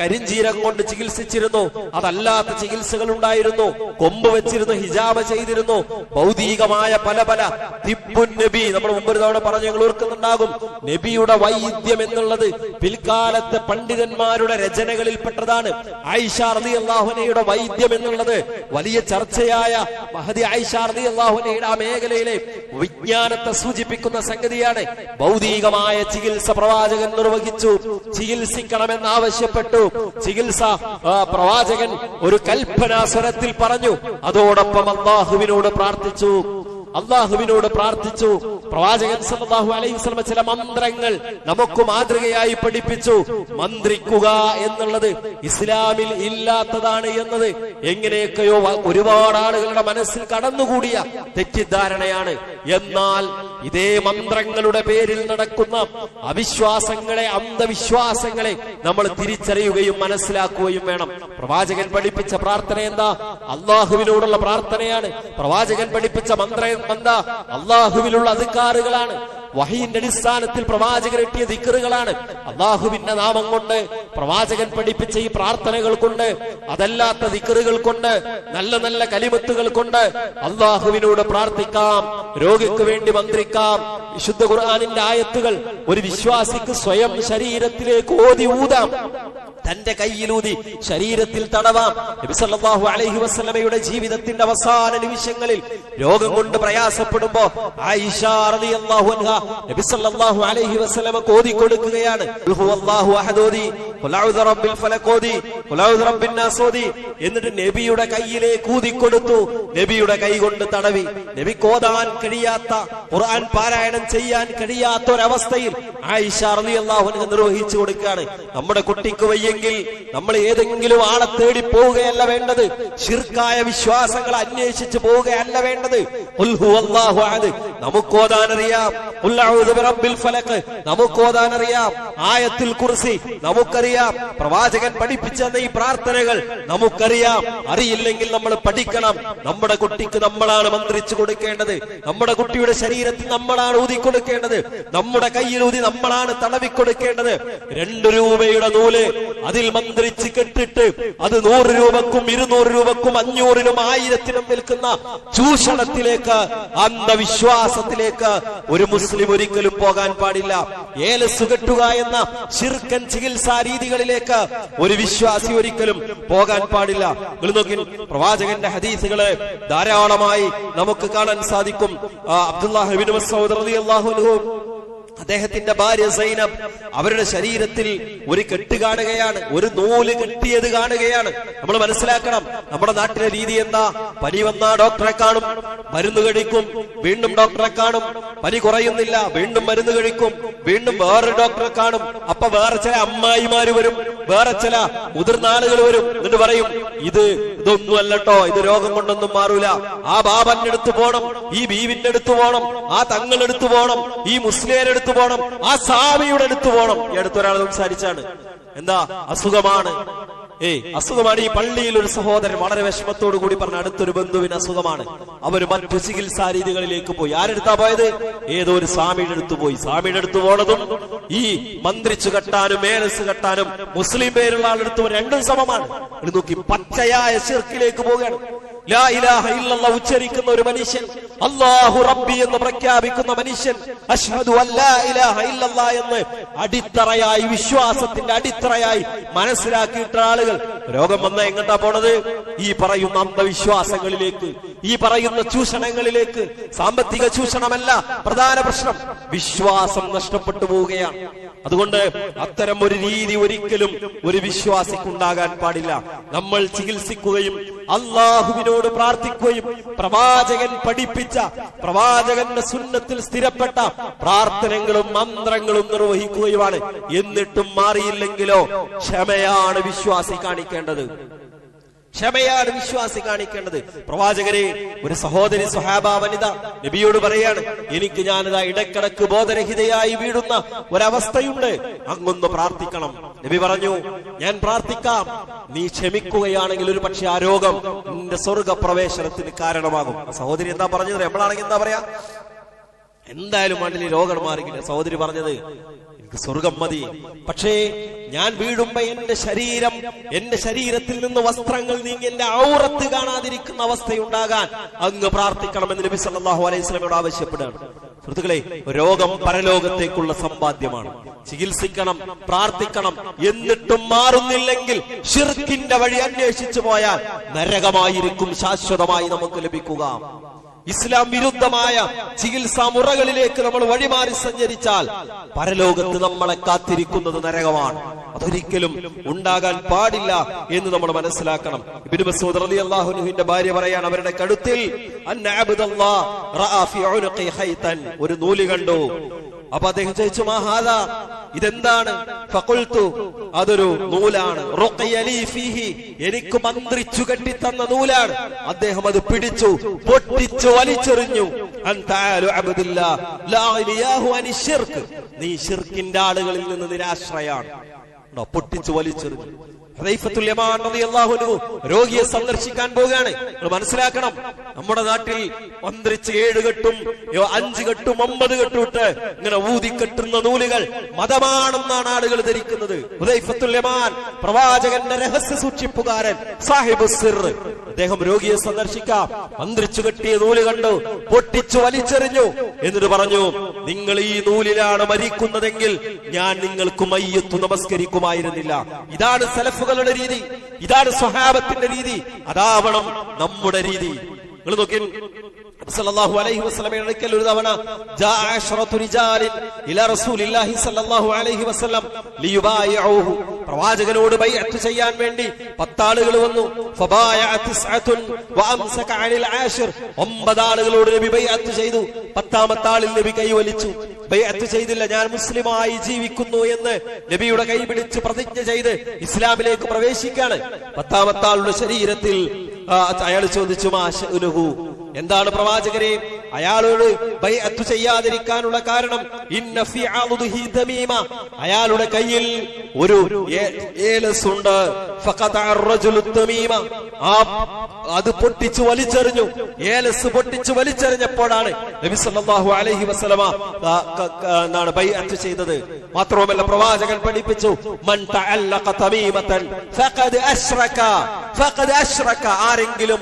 കരിഞ്ജീരകം കൊണ്ട് ചികിത്സിച്ചിരുന്നു, അതല്ലാത്ത ചികിത്സകൾ ഉണ്ടായിരുന്നു, കൊമ്പ് വെച്ചിരുന്നു, ഹിജാബ് ചെയ്തിരുന്നു, ഭൗതികമായ പല പല തിബ്ബുൻ നബി, നമ്മൾ മുമ്പ് ഒരു തവണ പറഞ്ഞു, ഞങ്ങൾ ഓർക്കുന്നുണ്ടാകും. നബിയുടെ വൈദ്യം എന്നുള്ളത് പിൽക്കാലത്തെ പണ്ഡിതന്മാരുടെ രചനകളിൽപ്പെട്ടതാണ്. ആയിഷ റളിയല്ലാഹു അൻഹയുടെ വൈദ്യം എന്നുള്ളത് വലിയ ചർച്ചയായ മഹദി ആയിഷ റളിയല്ലാഹു അൻഹയുടെ ആ മേഖലയിലെ വിജ്ഞാനത്തെ സൂചിപ്പിക്കുന്ന സംഗതിയാണ്. ഭൗതികമായ ചികിത്സ പ്രവാചകൻ നിർവഹിച്ചു, ചികിത്സിക്കണമെന്ന് ആവശ്യപ്പെട്ടു. ചികിത്സ പ്രവാചകൻ ഒരു കൽപ്പനാസ്വരത്തിൽ പറഞ്ഞു. അതോടൊപ്പം അല്ലാഹുവിനോട് പ്രാർത്ഥിച്ചു. പ്രവാചകൻ സല്ലല്ലാഹു അലൈഹി വസല്ലം ചില മന്ത്രങ്ങൾ നമുക്ക് മാതൃകയായി പഠിപ്പിച്ചു. മന്ത്രിക്കുക എന്നുള്ളത് ഇസ്ലാമിൽ ഇല്ലാത്തതാണ് എന്നത് എങ്ങനെയൊക്കെയോ ഒരുപാട് ആളുകളുടെ മനസ്സിൽ കടന്നുകൂടിയ തെറ്റിദ്ധാരണയാണ്. എന്നാൽ ഇതേ മന്ത്രങ്ങളുടെ പേരിൽ നടക്കുന്ന അവിശ്വാസങ്ങളെ, അന്ധവിശ്വാസങ്ങളെ നമ്മൾ തിരിച്ചറിയുകയും മനസ്സിലാക്കുകയും വേണം. പ്രവാചകൻ പഠിപ്പിച്ച പ്രാർത്ഥന എന്താ? അല്ലാഹുവിനോടുള്ള പ്രാർത്ഥനയാണ്. പ്രവാചകൻ പഠിപ്പിച്ച മന്ത്രം എന്താ? അല്ലാഹുവിലുള്ള അദ്കാറുകളാണ്. വഹീന്റെ അടിസ്ഥാനത്തിൽ പ്രവാചകൻ എത്തിയ ദിക്റുകളാണ്. അല്ലാഹുവിന്റെ നാമം കൊണ്ട്, പ്രവാചകൻ പഠിപ്പിച്ച ഈ പ്രാർത്ഥനകൾ കൊണ്ട്, അതല്ലാത്ത ദിക്റുകൾ കൊണ്ട്, നല്ല നല്ല കലിമത്തുകൾ കൊണ്ട് അല്ലാഹുവിനോട് പ്രാർത്ഥിക്കാം, രോഗിക്ക് വേണ്ടി മന്ത്രിക്കാം. വിശുദ്ധ ഖുർആനിന്റെ ആയത്തുകൾ ഒരു വിശ്വാസിക്ക് സ്വയം ശരീരത്തിലേക്ക് ഓതി ഊതാം, തന്റെ കയ്യിലൂതി ശരീരത്തിൽ തടവാം. നബി സല്ലല്ലാഹു അലൈഹി വസല്ലമയുടെ ജീവിതത്തിന്റെ അവസാന നിമിഷങ്ങളിൽ രോഗം കൊണ്ട് പ്രയാസപ്പെടുമ്പോ ആയിഷ റളിയല്ലാഹു അൻഹ നബി സല്ലല്ലാഹു അലൈഹി വസല്ലമക്ക് ഓതി കൊടുക്കുകയാണ്. ഖുൽ ഹുവല്ലാഹു അഹദ് ഓതി, ഖുൽ അഊദു റബ്ബിൽ ഫലഖ് ഓതി, ഖുൽ അഊദു റബ്ബിൻ നാസ് ഓതി. എന്നിട്ട് നബിയുടെ കയ്യിലേക്ക് ഊതി കൊടുത്തു. നബിയുടെ കൈ കൊണ്ട് തടവി. നബിക്ക് ഓതാൻ കഴിയാത്ത, ഖുർആൻ പാരായണം ചെയ്യാൻ കഴിയാത്ത ഒരവസ്ഥയിൽ ആയിഷ റളിയല്ലാഹു അൻഹ നിർവഹിച്ചു കൊടുക്കുകയാണ്. നമ്മുടെ കുട്ടിക്ക് വയ്യെങ്കിൽ നമ്മൾ ഏതെങ്കിലും ആളെ തേടി പോവുകയല്ല വേണ്ടത്, ശിർക്കായ വിശ്വാസങ്ങൾ അന്വേഷിച്ച് പോവുകയല്ല വേണ്ടത്. ഖുൽ ഹുവല്ലാഹു അഹദ് നമുക്ക് ഓതാനറിയാം, ഖുൽ അഊദു ബിറബ്ബിൽ ഫലഖ് നമുക്ക് ഓതാനറിയാം, ആയത്തുൽ കുർസി നമുക്കറിയാം, പ്രവാചകൻ പഠിപ്പിച്ച ഈ പ്രാർത്ഥനകൾ നമുക്കറിയാം. അറിയില്ലെങ്കിൽ നമ്മൾ പഠിക്കണം. നമ്മുടെ കുട്ടിക്ക് നമ്മളാണ് മന്ത്രിച്ചു കൊടുക്കേണ്ടത്, നമ്മുടെ കുട്ടിയുടെ ശരീരത്തിൽ നമ്മളാണ് ഊതിക്കൊടുക്കേണ്ടത്, നമ്മുടെ കയ്യിൽ ഊതി നമ്മളാണ് തടവിക്കൊടുക്കേണ്ടത്. 2 രൂപയുടെ നൂല് അതിൽ മന്ത്രിച്ച് കെട്ടിട്ട് അത് 100 രൂപക്കും 200 രൂപക്കും 500നും 1000നും വിൽക്കുന്ന ചൂഷണത്തിലേക്ക്, അന്ധവിശ്വാസത്തിലേക്ക് ഒരു മുസ്ലിം ഒരിക്കലും പോകാൻ പാടില്ല. ഏലസ് കെട്ടുക എന്ന ശിർക്കൻ ചികിത്സാ രീതികളിലേക്ക് ഒരു വിശ്വാസി ഒരിക്കലും പോകാൻ പാടില്ല. നിങ്ങൾ നോക്കി, പ്രവാചകന്റെ ഹദീസുകള് ധാരാളമായി നമുക്ക് കാണാൻ സാധിക്കും. അബ്ദുല്ലാഹ് ഇബ്നു മസ്ഊദ് റളിയല്ലാഹു അൻഹു, അദ്ദേഹത്തിന്റെ ഭാര്യ സൈനബ്, അവരുടെ ശരീരത്തിൽ ഒരു കെട്ട് കാണുകയാണ്, ഒരു നൂല് കെട്ടിയത് കാണുകയാണ്. നമ്മൾ മനസ്സിലാക്കണം, നമ്മുടെ നാട്ടിലെ രീതി എന്താ? പനി വന്നാ ഡോക്ടറെ കാണും, മരുന്ന് കഴിക്കും, വീണ്ടും ഡോക്ടറെ കാണും, പനി കുറയുന്നില്ല, വീണ്ടും മരുന്ന് കഴിക്കും, വീണ്ടും വേറൊരു ഡോക്ടറെ കാണും. അപ്പൊ വേറെ ചില അമ്മായിമാര് വരും, വേറെ ചില മുതിർന്ന ആളുകൾ വരും, എന്നിട്ട് പറയും ഇതൊന്നും അല്ലട്ടോ, ഇത് രോഗം കൊണ്ടൊന്നും മാറൂല. ആ ബാബന്റെ അടുത്ത് പോണം, ഈ ബീവിന്റെ അടുത്ത് പോണം, ആ തങ്ങളെടുത്ത് പോണം, ഈ മുസ്ലിയുടെ പോണം, ആ സ്വാമിയുടെ അടുത്ത് പോണം. ഈ അടുത്തൊരാൾ സംസാരിച്ചാണ്, എന്താ അസുഖമാണ്, അസുഖമാണ്. ഈ പള്ളിയിൽ ഒരു സഹോദരൻ വളരെ വിഷമത്തോടു കൂടി പറഞ്ഞ അടുത്തൊരു ബന്ധുവിന് അസുഖമാണ്. അവര് മറ്റു ചികിത്സാ രീതികളിലേക്ക് പോയി. ആരെടുത്താ പോയത്? ഏതോ ഒരു സ്വാമിയുടെ അടുത്ത് പോയി. സ്വാമിയുടെ അടുത്ത് പോണതും ഈ മന്ത്രിച്ചു കെട്ടാനും മേലസ് കെട്ടാനും മുസ്ലിം പേരുള്ള ആളെടുത്ത് രണ്ടും സമമാണ്. നോക്കി, പച്ചയായ ശിർക്കിലേക്ക് പോവുകയാണ്. ലാ ഇലാഹ ഇല്ലല്ലാഹ് ഉച്ചരിക്കുന്ന ഒരു മനുഷ്യൻ, അല്ലാഹു റബ്ബി എന്ന് പ്രഖ്യാപിക്കുന്ന മനുഷ്യൻ, അശ്ഹദു അല്ലാ ഇലാഹ ഇല്ലല്ലാഹ് എന്ന് അടിത്തറയായി, വിശ്വാസത്തിന്റെ അടിത്തറയായി മനസ്സിലാക്കിയിട്ട ആളുകൾ രോഗം വന്ന എങ്ങോട്ടാ പോണത്? ഈ പറയുന്ന അന്ധവിശ്വാസങ്ങളിലേക്ക്, ഈ പറയുന്ന ചൂഷണങ്ങളിലേക്ക്. സാമ്പത്തിക ചൂഷണമല്ല പ്രധാന പ്രശ്നം, വിശ്വാസം നഷ്ടപ്പെട്ടു പോവുകയാണ്. അതുകൊണ്ട് അത്തരം ഒരു രീതി ഒരിക്കലും ഒരു വിശ്വാസിക്കുണ്ടാകാൻ പാടില്ല. നമ്മൾ ചികിത്സിക്കുകയും അള്ളാഹുവിനോട് പ്രാർത്ഥിക്കുകയും പ്രവാചകൻ പഠിപ്പിച്ച, പ്രവാചകന്റെ സുന്നത്തിൽ സ്ഥിരപ്പെട്ട പ്രാർത്ഥനകളും മന്ത്രങ്ങളും നിർവഹിക്കുകയുമാണ്. എന്നിട്ടും മാറിയില്ലെങ്കിലോ ക്ഷമയാണ് വിശ്വാസി കാണിക്കേണ്ടത്, ക്ഷമയാണ് വിശ്വാസി കാണിക്കേണ്ടത്. പ്രവാചകരെ, ഒരു സഹോദരി സ്വഹാബ വനിത നബിയോട് പറയാണ്, എനിക്ക് ഞാനിതാ ഇടക്കിടക്ക് ബോധരഹിതയായി വീഴുന്ന ഒരവസ്ഥയുണ്ട്, അങ്ങൊന്ന് പ്രാർത്ഥിക്കണം. നബി പറഞ്ഞു, ഞാൻ പ്രാർത്ഥിക്കാം, നീ ക്ഷമിക്കുകയാണെങ്കിൽ ഒരു പക്ഷെ ആ രോഗം നിന്റെ സ്വർഗപ്രവേശനത്തിന് കാരണമാകും. സഹോദരി എന്താ പറഞ്ഞത്? നമ്മളാണെങ്കിൽ എന്താ പറയാ? എന്തായാലും മണ്ണിൽ രോഗം മാറിക്കില്ല. സഹോദരി പറഞ്ഞത്, സ്വർഗം മതി, പക്ഷേ ഞാൻ വീഴുമ്പോ എന്റെ ശരീരത്തിൽ നിന്ന് വസ്ത്രങ്ങൾ നീങ്ങി എന്റെ ഔറത്ത് കാണാതിരിക്കുന്ന അവസ്ഥയുണ്ടാകാൻ അങ്ങ് പ്രാർത്ഥിക്കണമെന്ന് നബി സല്ലല്ലാഹു അലൈഹി വസല്ലമയോട് ആവശ്യപ്പെടുകയാണ്. സുഹൃത്തുക്കളെ, രോഗം പരലോകത്തേക്കുള്ള സമ്പാദ്യമാണ്. ചികിത്സിക്കണം, പ്രാർത്ഥിക്കണം. എന്നിട്ടും മാറുന്നില്ലെങ്കിൽ ശിർക്കിന്റെ വഴി അന്വേഷിച്ചു പോയാൽ നരകമായിരിക്കും ശാശ്വതമായി നമുക്ക് ലഭിക്കുക. ഇസ്ലാം വിരുദ്ധമായ ചികിത്സാ മുറകളിലേക്ക് നമ്മൾ വഴിമാറി സഞ്ചരിച്ചാൽ പരലോകത്ത് നമ്മളെ കാത്തിരിക്കുന്നത് നരകമാണ്. അതൊരിക്കലും ഉണ്ടാകാൻ പാടില്ല എന്ന് നമ്മൾ മനസ്സിലാക്കണം. ഇബ്നു മസ്ഊദ് റളിയല്ലാഹു അൻഹുവിന്റെ ഭാര്യ പറയാണ്, അവരുടെ കഴുത്തിൽ അൻഅബ്ദുല്ലാഹ് റഅ ഫി ഉനുഖി ഖൈതൻ, ഒരു നൂല് കണ്ടു. അപ്പൊ അദ്ദേഹം ചോദിച്ചു, മാഹാദാ, ഇതെന്താണ്? ഫഖുൽതു, അതൊരു നൂലാണ്. റുഖിയലി ഫീഹി, എനിക്ക് മന്ത്രിച്ചു കെട്ടിത്തന്ന നൂലാണ്. അദ്ദേഹം അത് പിടിച്ചു, പൊട്ടിച്ചു വലിച്ചെറിഞ്ഞു. അൻതആലു അബ്ദുല്ലാഹ് ലാ ഇലാഹു അനി ശിർക്ക്, നീ ശിർക്കിന്റെ ആളുകളിൽ നിന്ന് നിരാശ്രയാണ്. പൊട്ടിച്ചു വലിച്ചെറിഞ്ഞു. ഹുദൈഫത്തുൽ യമാൻ റളിയല്ലാഹു അൻഹു രോഗിയെ സന്ദർശിക്കാൻ പോവുകയാണ്. നിങ്ങൾ മനസ്സിലാക്കണം, നമ്മുടെ നാട്ടിൽ മന്ത്രിച്ച് 7 കെട്ടും 5 കെട്ടും 9 കെട്ടുമിട്ട് ഇങ്ങനെ ഊതിക്കെട്ടുന്ന നൂലുകൾ മതമാണെന്നാണ് ആളുകൾ ധരിക്കുന്നത്. ഹുദൈഫത്തുൽ യമാൻ, പ്രവാചകന്റെ രഹസ്യ സൂക്ഷിപ്പുകാരൻ, സാഹിബുസ് സിർ, അദ്ദേഹം രോഗിയെ സന്ദർശിക്കാം, മന്ത്രിച്ചു കെട്ടിയ നൂല് കണ്ടു, പൊട്ടിച്ചു വലിച്ചെറിഞ്ഞു. എന്നിട്ട് പറഞ്ഞു, നിങ്ങൾ ഈ നൂലിലാണ് മരിക്കുന്നതെങ്കിൽ ഞാൻ നിങ്ങൾക്ക് മയ്യത്ത് നമസ്കരിക്കുമായിരുന്നില്ല. ഇതാണ് സലഫുകളുടെ രീതി, ഇതാണ് സ്വഹാബത്തിന്റെ രീതി, അതാവണം നമ്മുടെ രീതി. നിങ്ങൾ നോക്കി, സല്ലല്ലാഹു അലൈഹി വസല്ലമയുടെ അടുക്കൽ ഒരു തവണ ജാഅ അശ്റതു റിജാലിൻ ഇലാ റസൂലില്ലാഹി സല്ലല്ലാഹു അലൈഹി വസല്ലം ലിയുബായിഉഹു, പ്രവാചകനോട് ബൈഅത്ത് ചെയ്യാൻ വേണ്ടി 10 ആളുകൾ വന്നു. ഫബായഅ തിസ്അതുൻ വഅംസക അനിൽ ആശിർ, 9 ആളുകളോട് നബി ബൈഅത്ത് ചെയ്തു. 10ാമത്തെ ആളിൽ നബി കൈവലിച്ചു, ബൈഅത്ത് ചെയ്തില്ല. ഞാൻ മുസ്ലിമായി ജീവിക്കുന്നു എന്ന് നബിയുടെ കൈ പിടിച്ച് പ്രതിജ്ഞ ചെയ്ത് ഇസ്ലാമിലേക്ക് പ്രവേശിക്കാണ്. 10ാമത്തെ ആളുടെ ശരീരത്തിൽ അയാൾ ചോദിച്ചു, മാ ശഅനുഹു, എന്താണ് പ്രവാചകരെ അയാളോട് ബൈഅത്ത് ചെയ്യാതിരിക്കാനുള്ള കാരണം? ഇന്ന ഫീ അളുദിഹി തമീമ, അയാളുടെ കയ്യിൽ ഒരു ഏലസ് ഉണ്ട്. ഫഖതഅ അർ-റജുലു തമീമ, അത് പൊട്ടിച്ചു വലിച്ചെറിഞ്ഞു. ഏലസ് പൊട്ടിച്ചു വലിച്ചെറിഞ്ഞപ്പോഴാണ് നബി സല്ലല്ലാഹു അലൈഹി വസല്ലമ എന്താണ് ബൈഅത്ത് ചെയ്തത്. മാത്രവുമല്ല പ്രവാചകൻ പഠിപ്പിച്ചു, മൻ തഅല്ലഖ തമീമതൻ ഫഖദ് അശ്റക, ഫഖദ് അശ്റക, ആരെങ്കിലും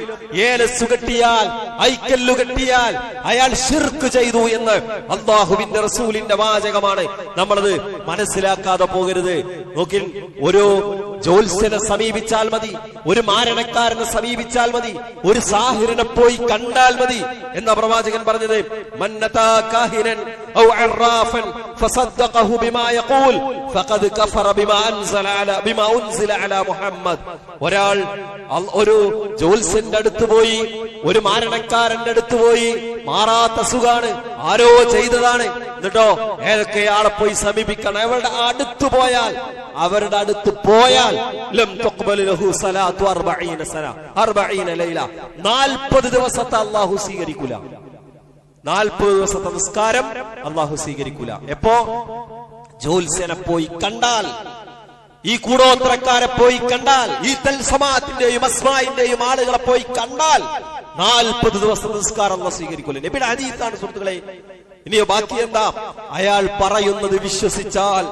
ഏലസ് കെട്ടിയാൽ, ഐക്കല്ല് കെട്ടിയാൽ അയാൾ ശിർക്ക് ചെയ്തു എന്ന് അല്ലാഹുവിന്റെ റസൂലിന്റെ വാചകമാണ്. നമ്മളത് മനസ്സിലാക്കാതെ പോകരുത്. നോക്കിൻ, ഒരു ജ്യോത്സ്യനെ സമീപിച്ചാൽ മതി, ഒരു മാരണക്കാരനെ സമീപിച്ചാൽ മതി, ഒരു സാഹിറിനെ പോയി കണ്ടാൽ മതി എന്ന പ്രവാചകൻ പറഞ്ഞത്. മന്നതാ കാഹിനൻ ഔ അറാഫൻ ഫസദ്ദഖഹു ബിമാ യഖൂൽ ഫഖദ് കഫറ ബിമാ ഉൻസില അലാ മുഹമ്മദ്. ഒരാൾ ഒരു ജ്യോത്സ്യന്റെ അടുത്ത് പോയി, ഒരു മാരണക്കാരന്റെ അടുത്ത് പോയി, മാറാത്ത സുഖാണ്, ആരോ ചെയ്തതാണ്, എന്നിട്ടോ ഏതൊക്കെ ആളെ പോയി സമീപിക്കണം. അവരുടെ അടുത്ത് പോയാൽ, അവരുടെ അടുത്ത് പോയാൽ ലം തുഖ്ബൽ ലഹു സലാത്തു 40 സന 40 ലൈല, 40 ദിവസത്തെ അല്ലാഹു സ്വീകരിക്കൂല. 40 ദിവസത്തെ നിസ്കാരം അല്ലാഹു സ്വീകരിക്കൂല. എപ്പോ? ജ്യോത്സ്യനെ പോയി കണ്ടാൽ, ഈ കൂടോത്രക്കാരെ പോയി കണ്ടാൽ, ഈ തൽസമാത്തിന്റെയും അസ്മാഇന്റെയും ആളുകളെ പോയി കണ്ടാൽ 40 ദിവസം നിസ്കാരം അല്ലാഹു സ്വീകരിക്കൂല. നബിയുടെ ഹദീസാണ് സുഹൃത്തുക്കളെ. ഇനിയോ ബാക്കി എന്താ? അയാൾ പറയുന്നത് വിശ്വസിച്ചാൽ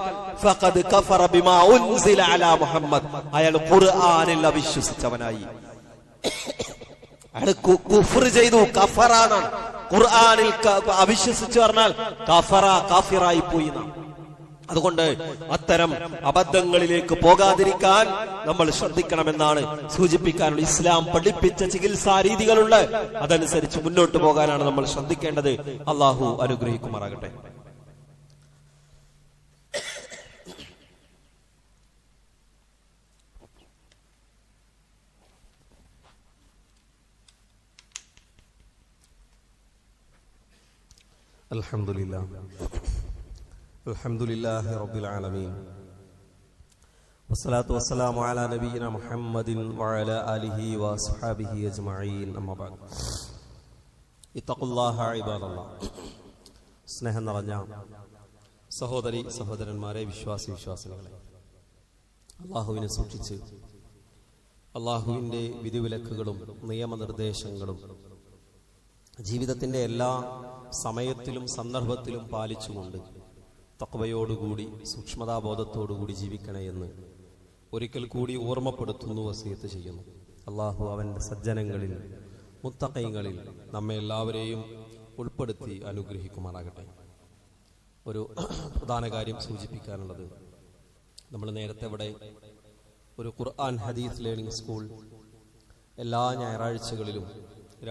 ഫഖദ് കഫറ ബിമാ ഉൻസില അലാ മുഹമ്മദ്, അയാൾ ഖുർആനിൽ അവിശ്വസിച്ചവനായി. അയാൾ കുഫ്ർ ചെയ്തു, കഫറാണ്. ഖുർആനിൽ അവിശ്വസിച്ചു പറഞ്ഞാൽ കഫറ, കാഫിറായി പോയി. അതുകൊണ്ട് അത്തരം അബദ്ധങ്ങളിലേക്ക് പോകാതിരിക്കാൻ നമ്മൾ ശ്രദ്ധിക്കണമെന്നാണ് സൂചിപ്പിക്കാനുള്ള. ഇസ്ലാം പഠിപ്പിച്ച ചികിത്സാ രീതികളുണ്ട്, അതനുസരിച്ച് മുന്നോട്ട് പോകാനാണ് നമ്മൾ ശ്രദ്ധിക്കേണ്ടത്. അള്ളാഹു അനുഗ്രഹിക്കുമാറാകട്ടെ. അൽഹംദുലില്ലാഹി റബ്ബിൽ ആലമീൻ വസ്സലാത്തു വസ്സലാമു അലാ നബിയിന മുഹമ്മദിൻ വഅലാ ആലിഹി വഅസ്ഹാബിഹി അജ്മഈൻ. അമ്മാ ബഅദ്. ഇത്തഖുല്ലാഹ ഇബാദല്ലാഹ്. സ്നേഹം നിറഞ്ഞ സഹോദരി സഹോദരന്മാരെ, വിശ്വാസികളെ, അല്ലാഹുവിനെ സൂക്ഷിച്ച് അല്ലാഹുവിൻ്റെ വിധിവിലക്കുകളും നിയമനിർദ്ദേശങ്ങളും ജീവിതത്തിൻ്റെ എല്ലാ സമയത്തിലും സന്ദർഭത്തിലും പാലിച്ചുകൊണ്ട് തഖ്വയോടുകൂടി സൂക്ഷ്മതാബോധത്തോടുകൂടി ജീവിക്കണേ എന്ന് ഒരിക്കൽ കൂടി ഓർമ്മപ്പെടുത്തുന്നു, വസിയത്ത് ചെയ്യുന്നു. അള്ളാഹു അവൻ്റെ സജ്ജനങ്ങളിൽ, മുത്തഖീങ്ങളിൽ നമ്മെ എല്ലാവരെയും ഉൾപ്പെടുത്തി അനുഗ്രഹിക്കുമാറാകട്ടെ. ഒരു പ്രധാന കാര്യം സൂചിപ്പിക്കാനുള്ളത്, നമ്മൾ നേരത്തെ ഇവിടെ ഒരു ഖുർആൻ ഹദീസ് ലേണിംഗ് സ്കൂൾ എല്ലാ ഞായറാഴ്ചകളിലും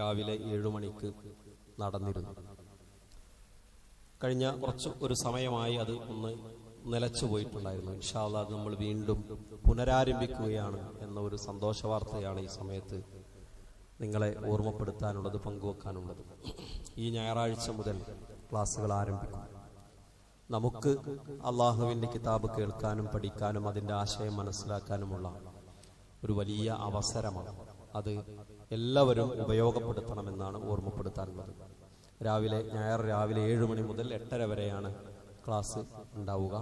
രാവിലെ 7 മണിക്ക് നടന്നിരുന്നു. കഴിഞ്ഞ ഒരു സമയമായി അത് ഒന്ന് നിലച്ചു പോയിട്ടുണ്ടായിരുന്നു. ഇൻഷാ അല്ലാഹ് അത് നമ്മൾ വീണ്ടും പുനരാരംഭിക്കുകയാണ് എന്ന ഒരു സന്തോഷ വാർത്തയാണ് ഈ സമയത്ത് നിങ്ങളെ ഓർമ്മപ്പെടുത്താനുള്ളത്, പങ്കുവെക്കാനുള്ളത്. ഈ ഞായറാഴ്ച മുതൽ ക്ലാസ്സുകൾ ആരംഭിക്കും. നമുക്ക് അള്ളാഹുവിൻ്റെ കിതാബ് കേൾക്കാനും പഠിക്കാനും അതിൻ്റെ ആശയം മനസ്സിലാക്കാനുമുള്ള ഒരു വലിയ അവസരമാണ്. അത് എല്ലാവരും ഉപയോഗപ്പെടുത്തണമെന്നാണ് ഓർമ്മപ്പെടുത്താനുള്ളത്. ഞായർ രാവിലെ 7 മണി മുതൽ 8:30 വരെയാണ് ക്ലാസ് ഉണ്ടാവുക.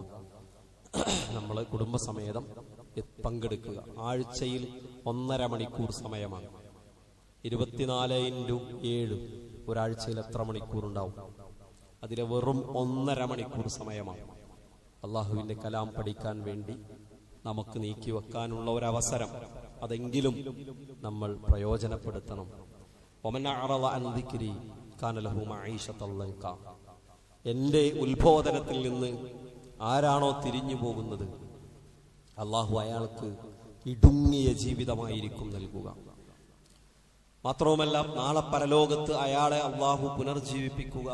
നമ്മൾ കുടുംബസമേതം പങ്കെടുക്കുക. ആഴ്ചയിൽ 1.5 മണിക്കൂർ സമയമാണ്. 24x7 ഒരാഴ്ചയിൽ എത്ര മണിക്കൂർ ഉണ്ടാവും? അതിലെ വെറും 1.5 മണിക്കൂർ സമയമാണ് അള്ളാഹുവിൻ്റെ കലാം പഠിക്കാൻ വേണ്ടി നമുക്ക് നീക്കിവെക്കാനുള്ള ഒരവസരം. അതെങ്കിലും നമ്മൾ പ്രയോജനപ്പെടുത്തണം. വമൻ അഅറള അൻ ദിക്രി കാന ലഹു മഈശത്തൻ ലൻക. എൻ്റെ ഉത്ബോധനത്തിൽ നിന്ന് ആരാണോ തിരിഞ്ഞു പോകുന്നത്, അള്ളാഹു അയാൾക്ക് ഇടുങ്ങിയ ജീവിതമായിരിക്കും നൽകുക. മാത്രവുമല്ല, നാളെ പരലോകത്ത് അയാളെ അള്ളാഹു പുനർജീവിപ്പിക്കുക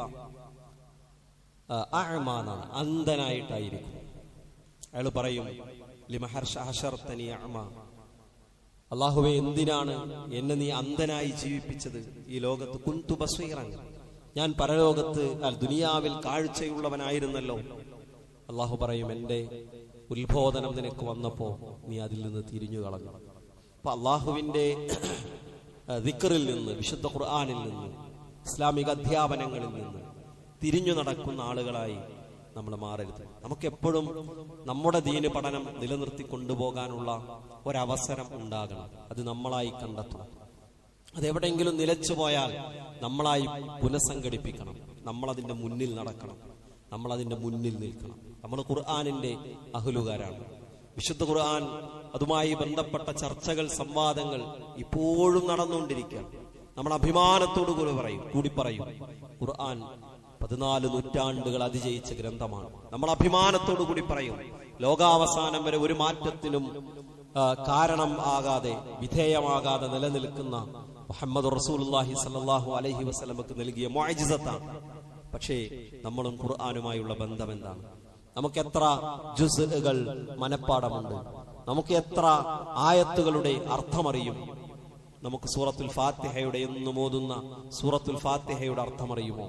അഅ്മാനാണ്, അന്ധനായിട്ടായിരിക്കും. അയാൾ പറയും, ലിമഹർശഅശർതനി അഅ്മ, അള്ളാഹുവേ എന്തിനാണ് എന്നെ നീ അന്ധനായി ജീവിപ്പിച്ചത്? ഈ ലോകത്ത് കുന്തു ബസീറൻ, ഞാൻ പരലോകത്ത് ദുനിയാവിൽ കാഴ്ചയുള്ളവനായിരുന്നല്ലോ. അള്ളാഹു പറയും, എൻ്റെ ഉത്ബോധനം നിനക്ക് വന്നപ്പോ നീ അതിൽ നിന്ന് തിരിഞ്ഞു കളഞ്ഞു. അപ്പൊ അള്ളാഹുവിൻ്റെ ദിക്റിൽ നിന്ന്, വിശുദ്ധ ഖുർആനിൽ നിന്ന്, ഇസ്ലാമിക അധ്യാപനങ്ങളിൽ നിന്ന് തിരിഞ്ഞു നടക്കുന്ന ആളുകളായി നമ്മൾ മാറരുത്. നമുക്കെപ്പോഴും നമ്മുടെ ദീന് പഠനം നിലനിർത്തി കൊണ്ടുപോകാനുള്ള ഒരവസരം ഉണ്ടാകണം. അത് നമ്മളായി കണ്ടെത്തണം. അതെവിടെയെങ്കിലും നിലച്ചു പോയാൽ നമ്മളായി പുനഃസംഘടിപ്പിക്കണം. നമ്മളതിന്റെ മുന്നിൽ നടക്കണം. നമ്മളതിന്റെ മുന്നിൽ നിൽക്കണം. നമ്മൾ ഖുർആനിന്റെ അഹ്ലുകാരാണ്. വിശുദ്ധ ഖുർആൻ, അതുമായി ബന്ധപ്പെട്ട ചർച്ചകൾ, സംവാദങ്ങൾ ഇപ്പോഴും നടന്നുകൊണ്ടിരിക്കുക. നമ്മൾ അഭിമാനത്തോടു കൂടി പറയും ഖുർആൻ 14 നൂറ്റാണ്ടുകൾ അതിജയിച്ച ഗ്രന്ഥമാണ്. നമ്മൾ അഭിമാനത്തോടു കൂടി പറയും ലോകാവസാനം വരെ ഒരു മാറ്റത്തിനും കാരണം ആകാതെ, വിധേയമാകാതെ നിലനിൽക്കുന്ന മുഹമ്മദ് റസൂലുള്ളാഹി സ്വല്ലല്ലാഹു അലൈഹി വസല്ലമക്ക് നൽകിയ മുഅ്ജിസത്താണ്. പക്ഷേ നമ്മളും ഖുർആനുമായുള്ള ബന്ധം എന്താണ്? നമുക്ക് എത്ര ജുസ്ഉകൾ മനപ്പാടമുണ്ട്? നമുക്ക് എത്ര ആയത്തുകളുടെ അർത്ഥമറിയും? നമുക്ക് സൂറത്തുൽ ഫാത്തിഹയുടെ എന്നും ഓതുന്ന സൂറത്തുൽ ഫാത്തിഹയുടെ അർത്ഥമറിയുമോ?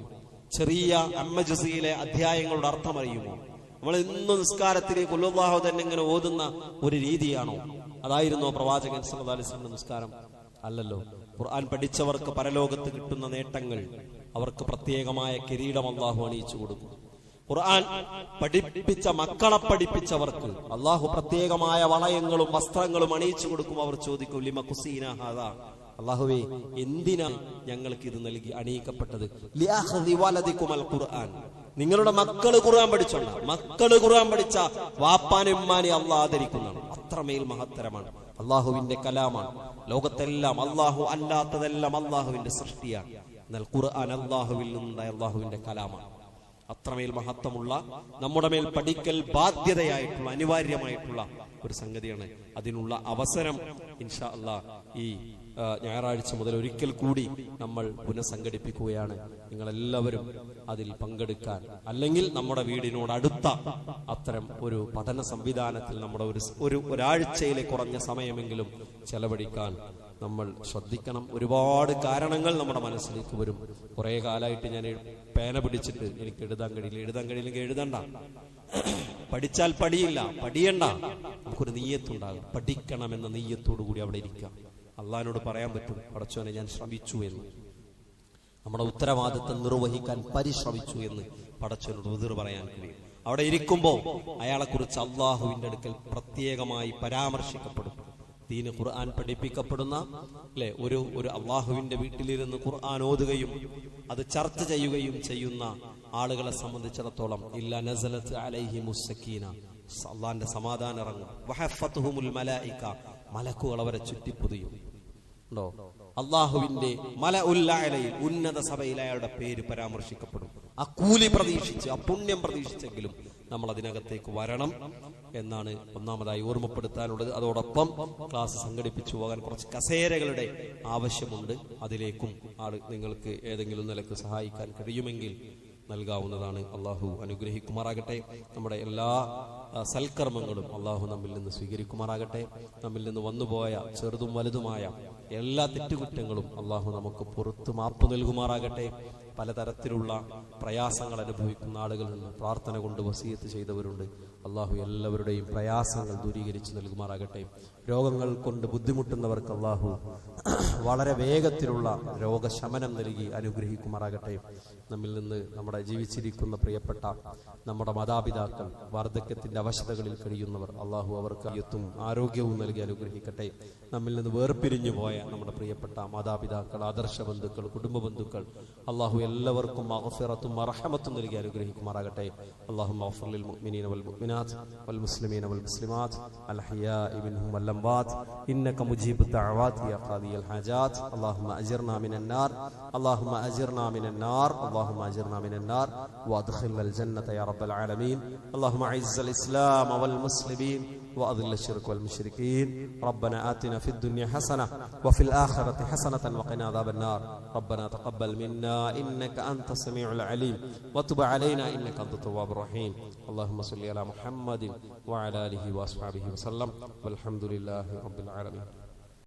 ചെറിയ അമ്മജുസിയിലെ അധ്യായങ്ങളുടെ അർത്ഥമറിയുമോ? നമ്മൾ ഇന്നും നിസ്കാരത്തിലേക്ക് ഖുൽ ഹുവല്ലാഹു തന്നെ ഇങ്ങനെ ഓതുന്ന ഒരു രീതിയാണോ? അതായിരുന്നോ പ്രവാചകൻ സല്ലല്ലാഹു അലൈഹി വസല്ലം നിസ്കാരം? അല്ലല്ലോ. ഖുർആൻ പഠിച്ചവർക്ക് പരലോകത്ത് കിട്ടുന്ന നേട്ടങ്ങൾ, അവർക്ക് പ്രത്യേകമായ കിരീടം അല്ലാഹു അണിയിച്ചു കൊടുക്കും. ഖുർആൻ പഠിപ്പിച്ച മക്കളെ പഠിപ്പിച്ചവർക്ക് അല്ലാഹു പ്രത്യേകമായ വളയങ്ങളും വസ്ത്രങ്ങളും അണിയിച്ചു കൊടുക്കും. അവർ ചോദിക്കും, ലിമ കുസീന ഹാദാ, അല്ലാഹുവേ എന്തിനാണ് ഞങ്ങൾക്ക് ഇത് നൽകി അണിയിക്കപ്പെട്ടത്? ലിഅഖ്ദി വലദികുമൽ ഖുർആൻ, നിങ്ങളുടെ മക്കള് ഖുർആൻ പഠിച്ചോണ്ട. മക്കള് ഖുർആൻ പഠിച്ച വാപ്പാനും ഉമ്മാനെയും അല്ലാഹു ആദരിക്കുന്നതാണ്. അത്രമേൽ മഹത്തരമാണ്. അല്ലാഹുവിന്റെ കലാമാണ്. ലോകത്തെല്ലാം അല്ലാഹു അല്ലാത്തതെല്ലാം അല്ലാഹുവിന്റെ സൃഷ്ടിയാണ്. എന്നാൽ ഖുർആൻ അല്ലാഹുവിൽ നിന്നുണ്ടായ അല്ലാഹുവിന്റെ കലാമാണ്. അത്രമേൽ മഹത്വമുള്ള, നമ്മുടെ മേൽ പഠിക്കൽ ബാധ്യതയായിട്ടുള്ള, അനിവാര്യമായിട്ടുള്ള ഒരു സംഗതിയാണ്. അതിനുള്ള അവസരം ഇൻഷാ അല്ലാഹ് ഈ ഞായറാഴ്ച മുതൽ ഒരിക്കൽ കൂടി നമ്മൾ പുനഃസംഘടിപ്പിക്കുകയാണ്. നിങ്ങളെല്ലാവരും അതിൽ പങ്കെടുക്കാൻ, അല്ലെങ്കിൽ നമ്മുടെ വീടിനോട് അടുത്ത അത്തരം ഒരു പഠന സംവിധാനത്തിൽ നമ്മുടെ ഒരാഴ്ചയിലെ കുറഞ്ഞ സമയമെങ്കിലും ചെലവഴിക്കാൻ നമ്മൾ ശ്രദ്ധിക്കണം. ഒരുപാട് കാരണങ്ങൾ നമ്മുടെ മനസ്സിലേക്ക് വരും. കുറെ കാലമായിട്ട് ഞാൻ പേന പിടിച്ചിട്ട് എനിക്ക് എഴുതാൻ കഴിയില്ലെങ്കിൽ എഴുതണ്ട. പഠിച്ചാൽ പഠിയണ്ട. നമുക്കൊരു നീയത്തുണ്ടാകും. പഠിക്കണമെന്ന നീയത്തോടു കൂടി അവിടെ ഇരിക്കാം. അള്ളാഹിനോട് പറയാൻ പറ്റും, പടച്ചോനെ ഞാൻ ശ്രമിച്ചു എന്ന്, നമ്മുടെ ഉത്തരവാദിത്തം നിർവഹിക്കാൻ പരിശ്രമിച്ചു എന്ന് പടച്ചോനോട് ഉദിർ പറയാൻ കഴിയും. അവിടെ ഇരിക്കുമ്പോൾ അയാളെ കുറിച്ച് അള്ളാഹുവിന്റെ അടുക്കൽ പ്രത്യേകമായി പരാമർശിക്കപ്പെടും. ദീന് ഖുർആൻ പഠിപ്പിക്കപ്പെടുന്ന ഒരു അള്ളാഹുവിന്റെ വീട്ടിലിരുന്ന് ഖുർആൻ ഓതുകയും അത് ചർച്ച ചെയ്യുകയും ചെയ്യുന്ന ആളുകളെ സംബന്ധിച്ചിടത്തോളം ഇല്ല നസലത്ത് അലൈഹിമുസ് സക്കീന, അള്ളാഹിന്റെ സമാധാനം ഇറങ്ങും. വഹഫത്തുഹുമുൽ മലായിക, മലക്കുകൾ അവരെ ചുറ്റിപ്പൊതിയും. ഉണ്ടോ? അള്ളാഹുവിന്റെ മലഉൽ അലയിൽ, ഉന്നത സഭയിൽ അയാളുടെ പേര് പരാമർശിക്കപ്പെടും. ആ കൂലി പ്രതീക്ഷിച്ച്, ആ പുണ്യം പ്രതീക്ഷിച്ചെങ്കിലും നമ്മൾ അതിനകത്തേക്ക് വരണം എന്നാണ് ഒന്നാമതായി ഓർമ്മപ്പെടുത്താനുള്ളത്. അതോടൊപ്പം ക്ലാസ് സംഘടിപ്പിച്ചു പോകാൻ കുറച്ച് കസേരകളുടെ ആവശ്യമുണ്ട്. അതിലേക്കും നിങ്ങൾക്ക് ഏതെങ്കിലും നിലക്ക് സഹായിക്കാൻ കഴിയുമെങ്കിൽ നൽകാവുന്നതാണ്. അള്ളാഹു അനുഗ്രഹിക്കുമാറാകട്ടെ. നമ്മുടെ എല്ലാ സൽക്കർമ്മങ്ങളും അള്ളാഹു നമ്മിൽ നിന്ന് സ്വീകരിക്കുമാറാകട്ടെ. നമ്മിൽ നിന്ന് വന്നുപോയ ചെറുതും വലുതുമായ എല്ലാ തെറ്റുകുറ്റങ്ങളും അള്ളാഹു നമുക്ക് പുറത്തു മാപ്പ് നൽകുമാറാകട്ടെ. പലതരത്തിലുള്ള പ്രയാസങ്ങൾ അനുഭവിക്കുന്ന ആളുകളുണ്ട്. പ്രാർത്ഥന കൊണ്ട് വസിയത്ത് ചെയ്തവരുണ്ട്. അള്ളാഹു എല്ലാവരുടെയും പ്രയാസങ്ങൾ ദൂരീകരിച്ച് നൽകുമാറാകട്ടെ. രോഗങ്ങൾ കൊണ്ട് ബുദ്ധിമുട്ടുന്നവർക്ക് അള്ളാഹു വളരെ വേഗത്തിലുള്ള രോഗശമനം നൽകി അനുഗ്രഹിക്കുമാറാകട്ടെ. നമ്മിൽ നിന്ന് നമ്മുടെ ജീവിച്ചിരിക്കുന്ന പ്രിയപ്പെട്ട നമ്മുടെ മാതാപിതാക്കൾ, വാർദ്ധക്യത്തിന്റെ അവശതകളിൽ കഴിയുന്നവർ, അള്ളാഹു അവർക്ക് അയ്യത്തും ആരോഗ്യവും നൽകി അനുഗ്രഹിക്കട്ടെ. നമ്മിൽ നിന്ന് വേർപിരിഞ്ഞു പോയ നമ്മുടെ പ്രിയപ്പെട്ട മാതാപിതാക്കൾ, ആദർശ ബന്ധുക്കൾ, കുടുംബ ബന്ധുക്കൾ, അള്ളാഹു എല്ലാവർക്കും മഗ്ഫിറത്തും മർഹമത്തും നൽകി അനുഗ്രഹിക്കുമാറാകട്ടെ. അല്ലാഹുമ്മ ഗ്ഫിർ ലിൽ മുഅ്മിനീന വൽ മുഅ്മിനാത്ത് വൽ മുസ്ലിമീന വൽ മുസ്ലിമാത്ത് അൽ അഹ്യാഇ മിൻഹും വൽ അംവാത്ത് ഇന്നക മുജീബുദ് ദഅവാതി യാ ഖാദിയൽ ഹാജാത്ത്. അല്ലാഹുമ്മ അജിർനാ മിനൻ നാർ, അല്ലാഹുമ്മ അജിർനാ മിനൻ നാർ, അല്ലാഹുമ്മ അജിർനാ മിനൻ നാർ വഅദ്ഖിൽനൽ ജന്നത യാ റബ്ബൽ ആലമീൻ. അല്ലാഹുമ്മ അഇസ്സൽ ഇസ്ലാമ വൽ മുസ്ലിമീൻ وأذل الشرك والمشركين. ربنا آتنا في الدنيا حسنة وفي الآخرة حسنة وقنا عذاب النار. ربنا تقبل منا إنك أنت السميع العليم وتب علينا إنك أنت التواب الرحيم. اللهم صل على محمد وعلى آله وأصحابه وسلم والحمد لله رب العالمين.